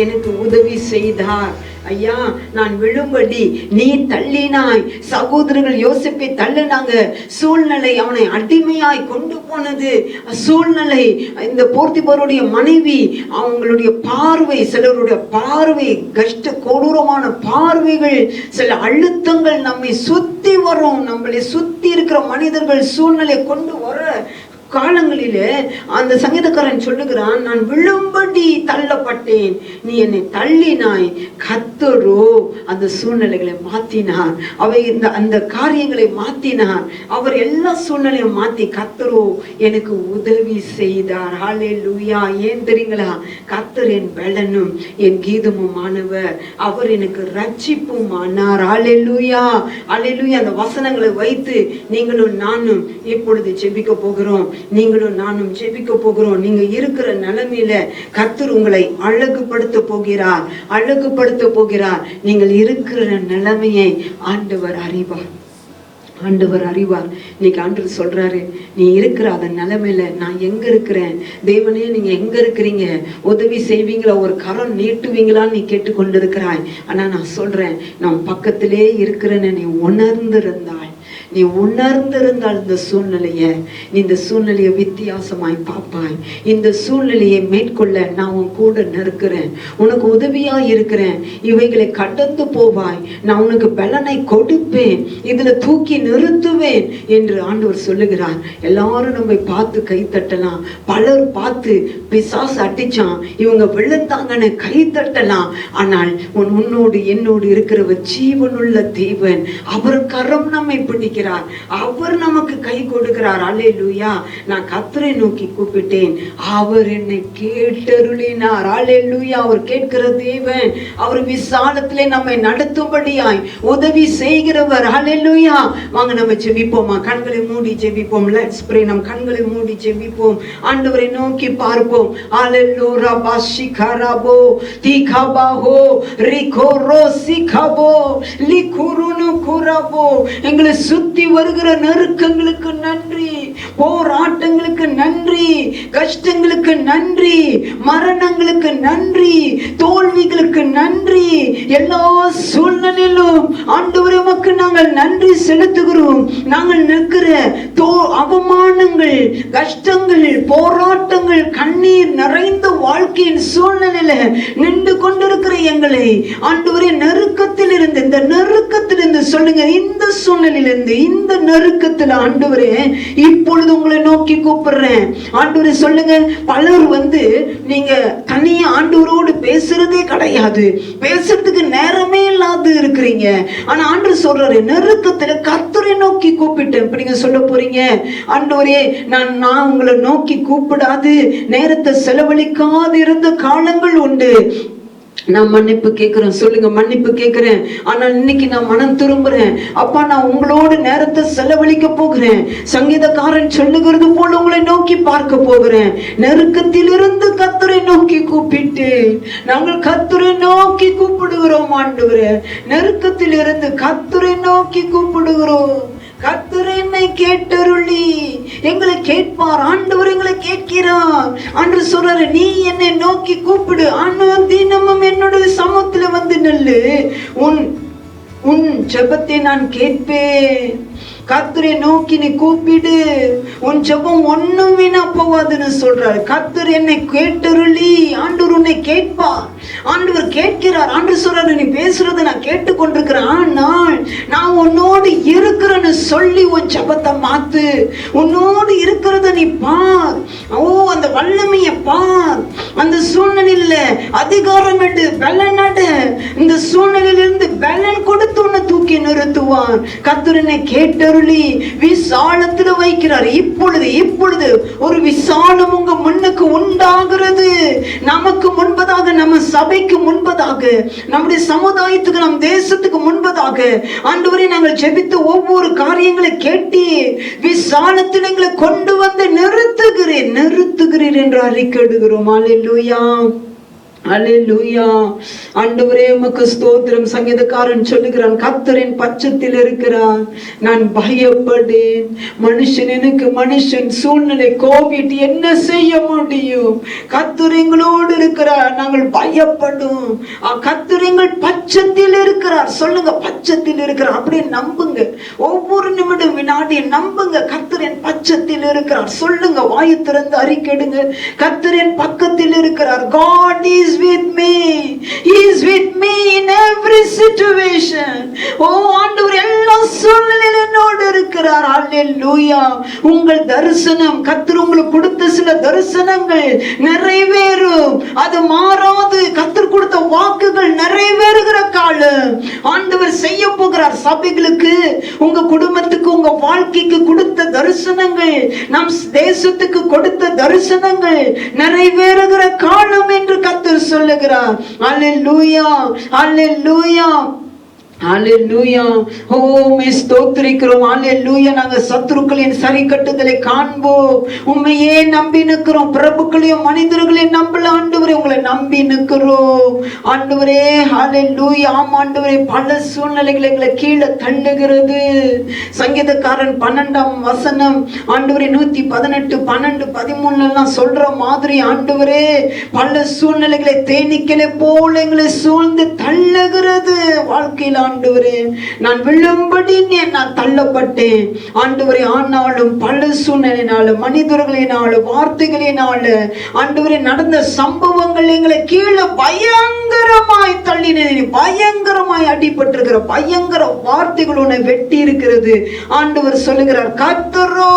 எனக்கு உதவி செய்தார். ஐயா, நான் விழும்படி நீ தள்ளினாய். சகோதரர்கள் யோசிப்பை தள்ளினாங்க. சூழ்நிலை அவனை அடிமையாய் கொண்டு போனது. சூழ்நிலை, இந்த போர்த்திபருடைய மனைவி, அவங்களுடைய பார்வை, சிலருடைய பார்வை கஷ்ட கொடூரமான பார்வைகள், சில அழுத்தங்கள் நம்மை சுத்தி வரும். நம்மளை சுத்தி இருக்கிற மனிதர்கள் சூழ்நிலை கொண்டு வர காலங்களிலே அந்த சங்கீதக்காரன் சொல்லுகிறான், நான் விழும்படி தள்ளப்பட்டேன், நீ என்னை தள்ளினாய். கர்த்தரோ அந்த சூழ்நிலைகளை மாத்தினார். அவை அந்த காரியங்களை மாத்தினார். அவர் எல்லா சூழ்நிலையும் மாத்தி கர்த்தரோ எனக்கு உதவி செய்தார். ஹல்லேலூயா. ஏன் தெரியுங்களா? கர்த்தர் என் பலனும் என் கீதமும் ஆனவர், அவர் எனக்கு ரட்சிப்பும் ஆனார். ஹல்லேலூயா, ஹல்லேலூயா. அந்த வசனங்களை வைத்து நீங்களும் நானும் இப்பொழுது ஜெபிக்க போகிறோம். நீங்களும் நானும் ஜெபிக்க போகிறோம். நீங்க இருக்கிற நிலைமையில கர்த்தர் உங்களை அழகுபடுத்த போகிறார், அழகுபடுத்த போகிறார். நீங்கள் இருக்கிற நிலைமையை ஆண்டவர் அறிவார், ஆண்டவர் அறிவார். இன்னைக்கு ஆண்டவர் சொல்றாரு, நீ இருக்கிற அதன் நிலைமையில நான் எங்க இருக்கிறேன், தேவனே நீங்க எங்க இருக்கிறீங்க, உதவி செய்வீங்களா, ஒரு கரம் நீட்டுவீங்களான்னு நீ கேட்டுக்கொண்டிருக்கிறாய். ஆனா நான் சொல்றேன், நான் பக்கத்திலே இருக்கிறேன்னு நீ உணர்ந்திருந்தாய், நீ உணர்ந்திருந்தால் இந்த சூழ்நிலையை வித்தியாசமாய் பார்ப்பாய். இந்த சூழ்நிலையை மேற்கொள்ள நான் உன் கூட நிற்கிறேன், உனக்கு உதவியா இருக்கிறேன். இவைகளை கடந்து போவாய், நான் உனக்கு பலனை கொடுப்பேன், இதுல தூக்கி நிறுத்துவேன் என்று ஆண்டவர் சொல்லுகிறார். எல்லாரும் நம்ம பார்த்து கை தட்டலாம், பலர் பார்த்து பிசாசு அடிச்சான் இவங்க விழுந்தாங்கன்னு கை தட்டலாம். ஆனால் உன்னோடு என்னோடு இருக்கிறவர் ஜீவனுள்ள தேவன், அவர் கரம் நம்மை பிடிக்கிறார், அவர் நமக்கு கை கொடுக்கிறார். அல்லேலூயா. நான் கர்த்தரை நோக்கி கூப்பிட்டேன், அவர் என்னை கேட்டருளினார். அல்லேலூயா. அவர் கேட்கிற தேவன், அவர் விசாலத்திலே நம்மை நடத்தும்படியாய் உதவி செய்கிறவர். அல்லேலூயா. வாங்க நம்ம ஜெபிப்போமா? கண்களை மூடி ஜெபிப்போம். Let's pray. நம் கண்களை மூடி ஜெபிப்போம், ஆண்டவரை நோக்கி பார்ப்போம். அல்லேலூயா. பாஷிகராபோ தீகாபாஹோ ரிகோரோ சிகாபோ லிகுருனு குராபோ. எங்களை சுத்தி வருகிற நெருக்கங்களுக்கு நன்றி, போராட்டங்களுக்கு நன்றி, கஷ்டங்களுக்கு நன்றி, மரணங்களுக்கு நன்றி, தோல்விகளுக்கு நன்றி. எல்லா சூழ்நிலையிலும் ஆண்டவரே உமக்கு நாங்கள் நன்றி செலுத்துகிறோம். நாங்கள் நிற்கிற அவமானங்கள், கஷ்டங்கள், போராட்டங்கள், கண்ணீர் நிறைந்த வாழ்க்கையின் சூழ்நிலையில நின்று கொண்டிருக்கிற எங்களை ஆண்டவரே நெருக்கத்தில் இருந்து, இந்த நெருக்கத்தில் இருந்து சொல்லுங்க, இந்த சூழ்நிலையிலிருந்து, இந்த நெருக்கத்தில் ஆண்டவரே இப்பொழுது உங்களை நோக்கி கூப்பிடுறேன். ஆண்டவரே சொல்லுங்க, பலர் நீங்க தனியா ஆண்டவரோடு பேசுறதே கிடையாது, பேசுறதுக்கு நேரமே இல்லாது இருக்கிறீங்க. ஆனா ஆண்டவர் சொல்றாரு, நெருக்கத்துல கர்த்தரை நோக்கி கூப்பிட்டேன். இப்ப நீங்க சொல்ல போறீங்க, ஆண்டவரே நான் உங்களை நோக்கி கூப்பிடாது, நேரத்தை செலவழிக்காது இருந்த காலங்கள் உண்டு. நான் மன்னிப்பு கேட்கிறேன். சொல்லுங்க, மன்னிப்பு கேட்கிறேன். ஆனால் இன்னைக்கு நான் மனம் திரும்புறேன். அப்பா, நான் உங்களோட நேரத்தை செலவழிக்க போகிறேன். சங்கீதக்காரன் சொல்லுகிறது போல உங்களை நோக்கி பார்க்க போகிறேன். நெருக்கத்தில் இருந்து கர்த்தரை நோக்கி கூப்பிட்டு நாங்கள் கர்த்தரை நோக்கி கூப்பிடுகிறோம். ஆண்டவரே, நெருக்கத்தில் இருந்து கர்த்தரை நோக்கி கூப்பிடுகிறோம். கர்த்தர் என்னை கேட்டருளி எங்களை கேட்பார். ஆண்டவர் எங்களை கேட்கிறார். ஆண்டவர் சொல்றாரு, நீ என்னை நோக்கி கூப்பிடு, தினமும் என்னோட சமூகத்துல நில்லு, உன் ஜெபத்தை நான் கேட்பேன். கர்த்தரை நோக்கி நீ கூப்பிடு, உன் ஜெபம் ஒண்ணும் வீணா போவாதுன்னு சொல்றாரு. கர்த்தர் என்னை கேட்டருளி, ஆண்டவர் உன்னை கேட்பார். ஆண்டவர் கேட்கிறார். ஆண்டவர் சொல்றாரு, நீ பேசுறதை நான் கேட்டு கொண்டிருக்கிறேன், ஆனால் நான் உன்னோடு இருக்கிறேன்னு சொல்லி உன் ஜெபத்தை மாத்து. உன்னோடு இருக்கிறத நீ பார். ஓ, அந்த வல்லமையை பார். அந்த சூழ்நிலையில அதிகாரம் எடு, பலன் எடு. இந்த சூழ்நிலையிலிருந்து பலன் கொடுத்து உன்னை தூக்கி நிறுத்துவார். கர்த்தர் என்னை கேட்டருளி விசாலத்துல வைக்கிறார். இப்பொழுது ஒரு விசாலம் உங்க முன்னுக்கு உண்டாகிறது. நமக்கு முன்பதாக, நம்ம சபைக்கு முன்பதாக, நம்முடைய சமுதாயத்துக்கு, நம் தேசத்துக்கு முன்பதாக ஆண்டவரே நாங்கள் ஜெபித்து ஒவ்வொரு காரியங்களை கேட்டி விசாலத்தில் எங்களை கொண்டு வந்து நிறுத்துகிறேன் என்று அறிக்கையிடுகிறோம். அல்லேலூயா, அல்லேலூயா. ஆண்டவரே உமக்கு ஸ்தோத்திரம். சங்கீதக்காரன் சொல்லுகிறான், கர்த்தரின் பட்சத்தில் இருக்கிறான், நான் பயப்படேன். மனுஷன் சூழ்நிலை கோவிட் என்ன செய்ய முடியும்? கர்த்தர் எங்களோடு இருக்கிறார், நாங்கள் பயப்படும். கர்த்தர் எங்கள் பட்சத்தில் இருக்கிறார். சொல்லுங்க, பட்சத்தில் இருக்கிறார். அப்படியே நம்புங்க. ஒவ்வொரு நிமிடம் வினாடியும் நம்புங்க, கர்த்தரின் பட்சத்தில் இருக்கிறார். சொல்லுங்க, வாயை திறந்து அறிக்கையிடுங்க, கர்த்தரின் பக்கத்தில் இருக்கிறார். God is with me. He is with me in every situation. ஆண்டவர் எல்லா சூழ்நிலையிலும் என்னோடு இருக்கிறார். அல்லேலூயா. உங்கள் தரிசனம், கர்த்தர் உங்களுக்கு கொடுத்த சில தரிசனங்கள் நிறைவேறும். அது மாறாது. கர்த்தர் கொடுத்த வாக்குகள் நிறைவேறுகிற காலம் ஆண்டவர் செய்ய போகிறார். சபைகளுக்கு, உங்க குடும்பத்துக்கு, உங்க வாழ்க்கைக்கு கொடுத்த தரிசனங்கள், நம் தேசத்துக்கு கொடுத்த தரிசனங்கள் நிறைவேறுகிற காலம் என்று கர்த்தர் சொல்லுகிறார். அல்லேலூயா, அல்லேலூயா, அல்லேலூயா. ஓ, மே ஸ்தோத்திரிக்கிறோம். அல்லேலூயா. நாங்க சத்துருக்களின் சரி கட்டுதலை காண்போம். உண்மையே நம்பி நிற்கிறோம். பிரபுக்களையும் மனிதர்களையும் நம்பல ஆண்டவரே, உங்களை நம்பி நிற்கிறோம் ஆண்டவரே. அல்லேலூயா. ஆம் ஆண்டவரே, பல சூழ்நிலைகளை எங்களை கீழே தள்ளுகிறது. சங்கீதக்காரன் 12ஆம் வசனம் ஆண்டவரே 118, 12, 13 எல்லாம் சொல்ற மாதிரி ஆண்டவரே, பல சூழ்நிலைகளை தேனீக்களை போல எங்களை சூழ்ந்து தள்ளுகிறது. வாழ்க்கையில் ஆண்டவரே, நான் விழும்படி நான் தள்ளப்பட்டேன் ஆண்டவரே. ஆனாலும் பல சூழ்நிலையினால, மனிதர்களினால, வார்த்தைகளினால ஆண்டவரே நடந்த சம்பவங்கள் எங்களை கீழே பயங்கரமாய் தள்ளினேன். பயங்கரமாய் அடிபட்டிருக்கிற பயங்கர வார்த்தைகள் உன்னை வெட்டி இருக்கிறது. ஆண்டவர் சொல்லுகிறார், கர்த்தரோ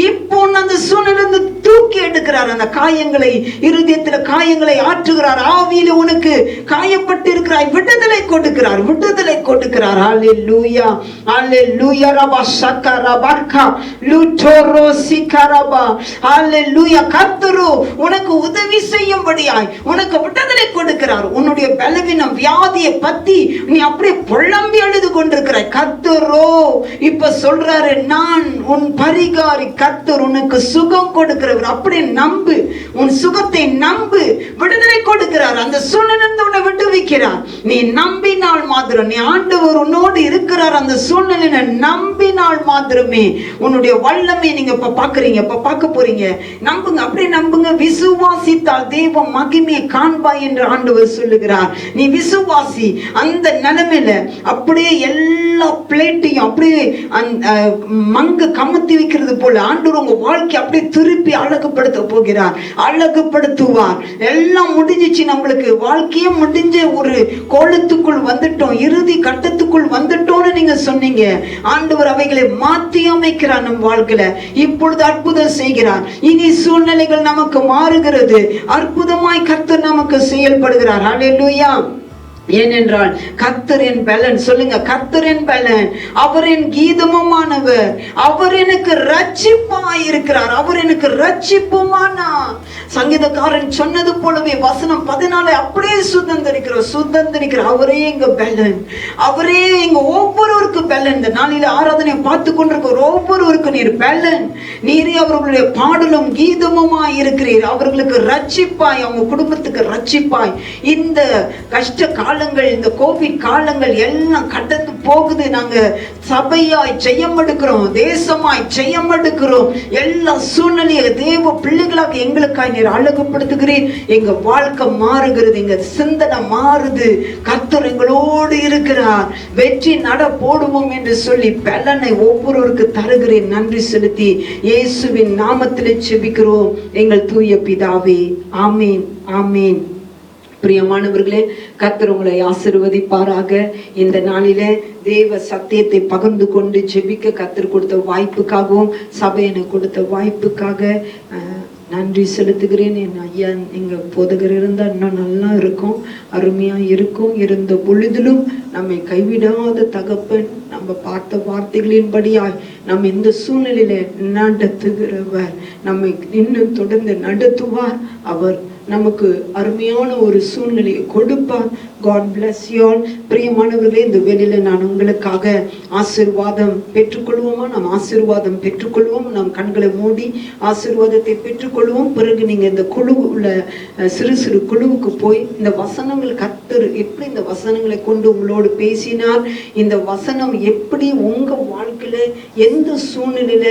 இப்போ அந்த சூழ்நிலை தூக்கி எடுக்கிறார். அந்த காயங்களை, இருதயத்தில் காயங்களை ஆற்றுகிறார். ஆவியில உனக்கு காயப்பட்டு இருக்கிறாய், விடுதலை கொடுக்கிறார், விடுதலை கொடுக்கிறார். அல்லேலூயா, அல்லேலூயா. ரபா சக்கர பர்கா லுட்டோரோ சிகரபா. அல்லேலூயா. கர்த்தர் உனக்கு உதவி செய்யும்படியாய் உனக்கு விடுதலை கொடுக்கிறார். உன்னுடைய பலவீனம், வியாதியை பத்தி நீ அப்படியே புலம்பி அழுது கொண்டிருக்கிறாய். கர்த்தரோ இப்ப சொல்றாரு, நான் உன் பரிகாரி. கர்த்தர் உனக்கு சுகம் கொடுக்கிறவர். அப்படியே நம்பு, உன் சுகத்தை நம்பு. விடுதலை கொடுக்கிறார். அந்த சூழ்நிலையிலிருந்து உன்னை விடுவிக்கிறார். நீ நம்பினால் மாத்திரம், நீ ஆண்டவர் உன்னோடு இருக்கிறார். அந்த சூழ்நிலையை நம்பினால் மாத்திரமே உன்னுடைய வல்லமை நீங்க இப்ப பாக்குறீங்க, இப்ப பார்க்க போறீங்க. நம்புங்க, அப்படியே நம்புங்க. விசுவாசித்தால் தேவ மகிமையை காண்பாய் என்று ஆண்டவர் சொல்லுகிறார். நீ விசுவாசி. அந்த நிலைமையில அப்படியே எல்லா பிளேட்டையும் அப்படியே மங்க கமத்தி வைக்கிறது போல ஆண்டவர் உங்க வாழ்க்கை அப்படியே திருப்பி அழகுபடுத்த போகிறார். அழகுபடுத்துவார். எல்லாம் முடிஞ்சிச்சு, நம்மளுக்கு வாழ்க்கையே முடிஞ்ச ஒரு கோலத்துக்குள் வந்துட்டோம், இறுதி கட்டத்துக்குள் வந்துட்டோம்னு நீங்க சொன்னீங்க. ஆண்டவர் அவைகளை மாற்றி அமைக்கிறார். நம் வாழ்க்கையில இப்பொழுது அற்புதம் செய்கிறார். இனி சூழ்நிலைகள் நமக்கு மாறுகிறது. அற்புதமாய் கர்த்தர் நமக்கு செயல்படுகிறார். அல்லேலூயா. ஏனென்றால் கர்த்தரின் பலன், சொல்லுங்க, கர்த்தரின் பலன், அவரின் கீதமுமானவர், அவர் எனக்கு ரட்சிப்பாய் இருக்கிறார். அவர் எனக்கு ரட்சிப்புமானார். சங்கீதக்காரன் சொன்னது போலவே வசனம் 14 அப்படியே சுதந்திரிக்கிறார். அவரே எங்க பலன், அவரே எங்க ஒவ்வொருவருக்கு பலன். இந்த நாளில ஆராதனை பார்த்து கொண்டிருக்கிற ஒவ்வொருவருக்கு நீர் பலன். நீரே அவர்களுடைய பாடலும் கீதமுமாய் இருக்கிறீர். அவர்களுக்கு ரட்சிப்பாய், அவங்க குடும்பத்துக்கு ரட்சிப்பாய். இந்த கஷ்ட காலங்கள், இந்த கோவிட் காலங்கள் எல்லாம் கடந்து போகுது. நாங்க சபையாய் ஜெயம் எடுக்கிறோம், தேசமாய் ஜெயம் எடுக்கிறோம். எல்லா சூழ்நிலையை தேவ பிள்ளைகளாக எங்களுக்காய் நீர் நீர் அழகுபடுத்துகிறீர். எங்க வாழ்க்கை மாறுகிறது, எங்க சிந்தனை மாறுது. கர்த்தர் எங்களோடு இருக்கிறார். வெற்றி நட போடுவோம் என்று சொல்லி பலனை ஒவ்வொருவருக்கு தருகிறேன். நன்றி செலுத்தி இயேசுவின் நாமத்திலே செபிக்கிறோம் எங்கள் தூய பிதாவே. ஆமேன், ஆமேன். பிரியமானவர்களே, கர்த்தர் உங்களை ஆசீர்வதிப்பாராக. இந்த நாளிலே தேவ சத்தியத்தை பகிர்ந்து கொண்டு ஜெபிக்க கர்த்தர் கொடுத்த வாய்ப்புக்காகவும் சபையினை கொடுத்த வாய்ப்புக்காக நன்றி செலுத்துகிறேன். என் ஐயா எங்க போதகர் இருந்தால் இன்னும் நல்லா இருக்கும், அருமையா இருக்கும். இருந்த பொழுதிலும் நம்மை கைவிடாத தகப்பன், நம்ம பார்த்த வார்த்தைகளின்படியாய் நம்ம இந்த சூழ்நிலையில நடத்துகிறவர், நம்மை இன்னும் தொடர்ந்து நடத்துவார். அவர் நமக்கு அருமையான ஒரு சூழ்நிலையை கொடுப்பார். God bless you all. பிரியமானவர்களே, இந்த வேளையில நான் உங்களுக்காக ஆசீர்வாதம் பெற்றுக்கொள்வோமா? நாம் ஆசீர்வாதம் பெற்றுக்கொள்வோம். நாம் கண்களை மூடி ஆசீர்வாதத்தை பெற்றுக்கொள்வோம். பிறகு நீங்க இந்த குழு உள்ள சிறு சிறு குழுவுக்கு போய் இந்த வசனங்கள் கர்த்தர் எப்படி இந்த வசனங்களை கொண்டு உங்களோடு பேசினார், இந்த வசனம் எப்படி உங்க வாழ்க்கையில எந்த சூழ்நிலையில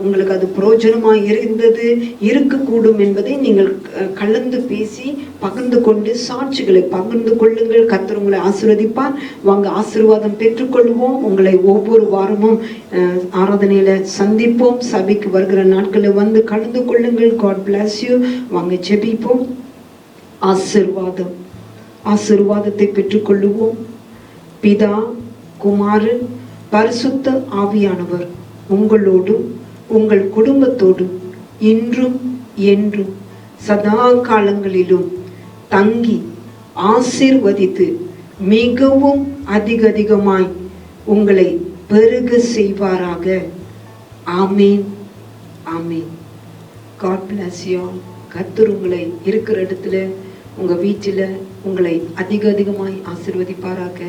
உங்களுக்கு அது பிரயோஜனமா இருந்தது, இருக்கக்கூடும் என்பதை நீங்கள் கலந்து பேசி பகிர்ந்து கொண்டு சாட்சிகளை பகிர்ந்து கொள்ளுங்கள். கர்த்தர் உங்களை ஆசீர்வதிப்பார். வாங்க ஆசீர்வாதம் பெற்றுக்கொள்வோம். உங்களை ஒவ்வொரு வாரமும் ஆராதனையில சந்திப்போம். சபைக்கு வருகிற நாட்களில் வந்து கலந்து கொள்ளுங்கள். God bless you. வாங்க ஜெபிப்போம். ஆசீர்வாதம், ஆசீர்வாதத்தை பெற்றுக்கொள்ளுவோம். பிதா, குமாரன், பரிசுத்த ஆவியானவர் உங்களோடும் உங்கள் குடும்பத்தோடும் இன்றும் என்றும் சதா காலங்களிலும் தங்கி ஆசீர்வதித்து மிகவும் அதிகமாய் உங்களை பெருக செய்வாராக. ஆமீன், ஆமீன். God bless you. கர்த்தர் உங்களை இருக்கிற இடத்துல, உங்க வீட்டில் உங்களை அதிகமாய் ஆசீர்வதிப்பாராக.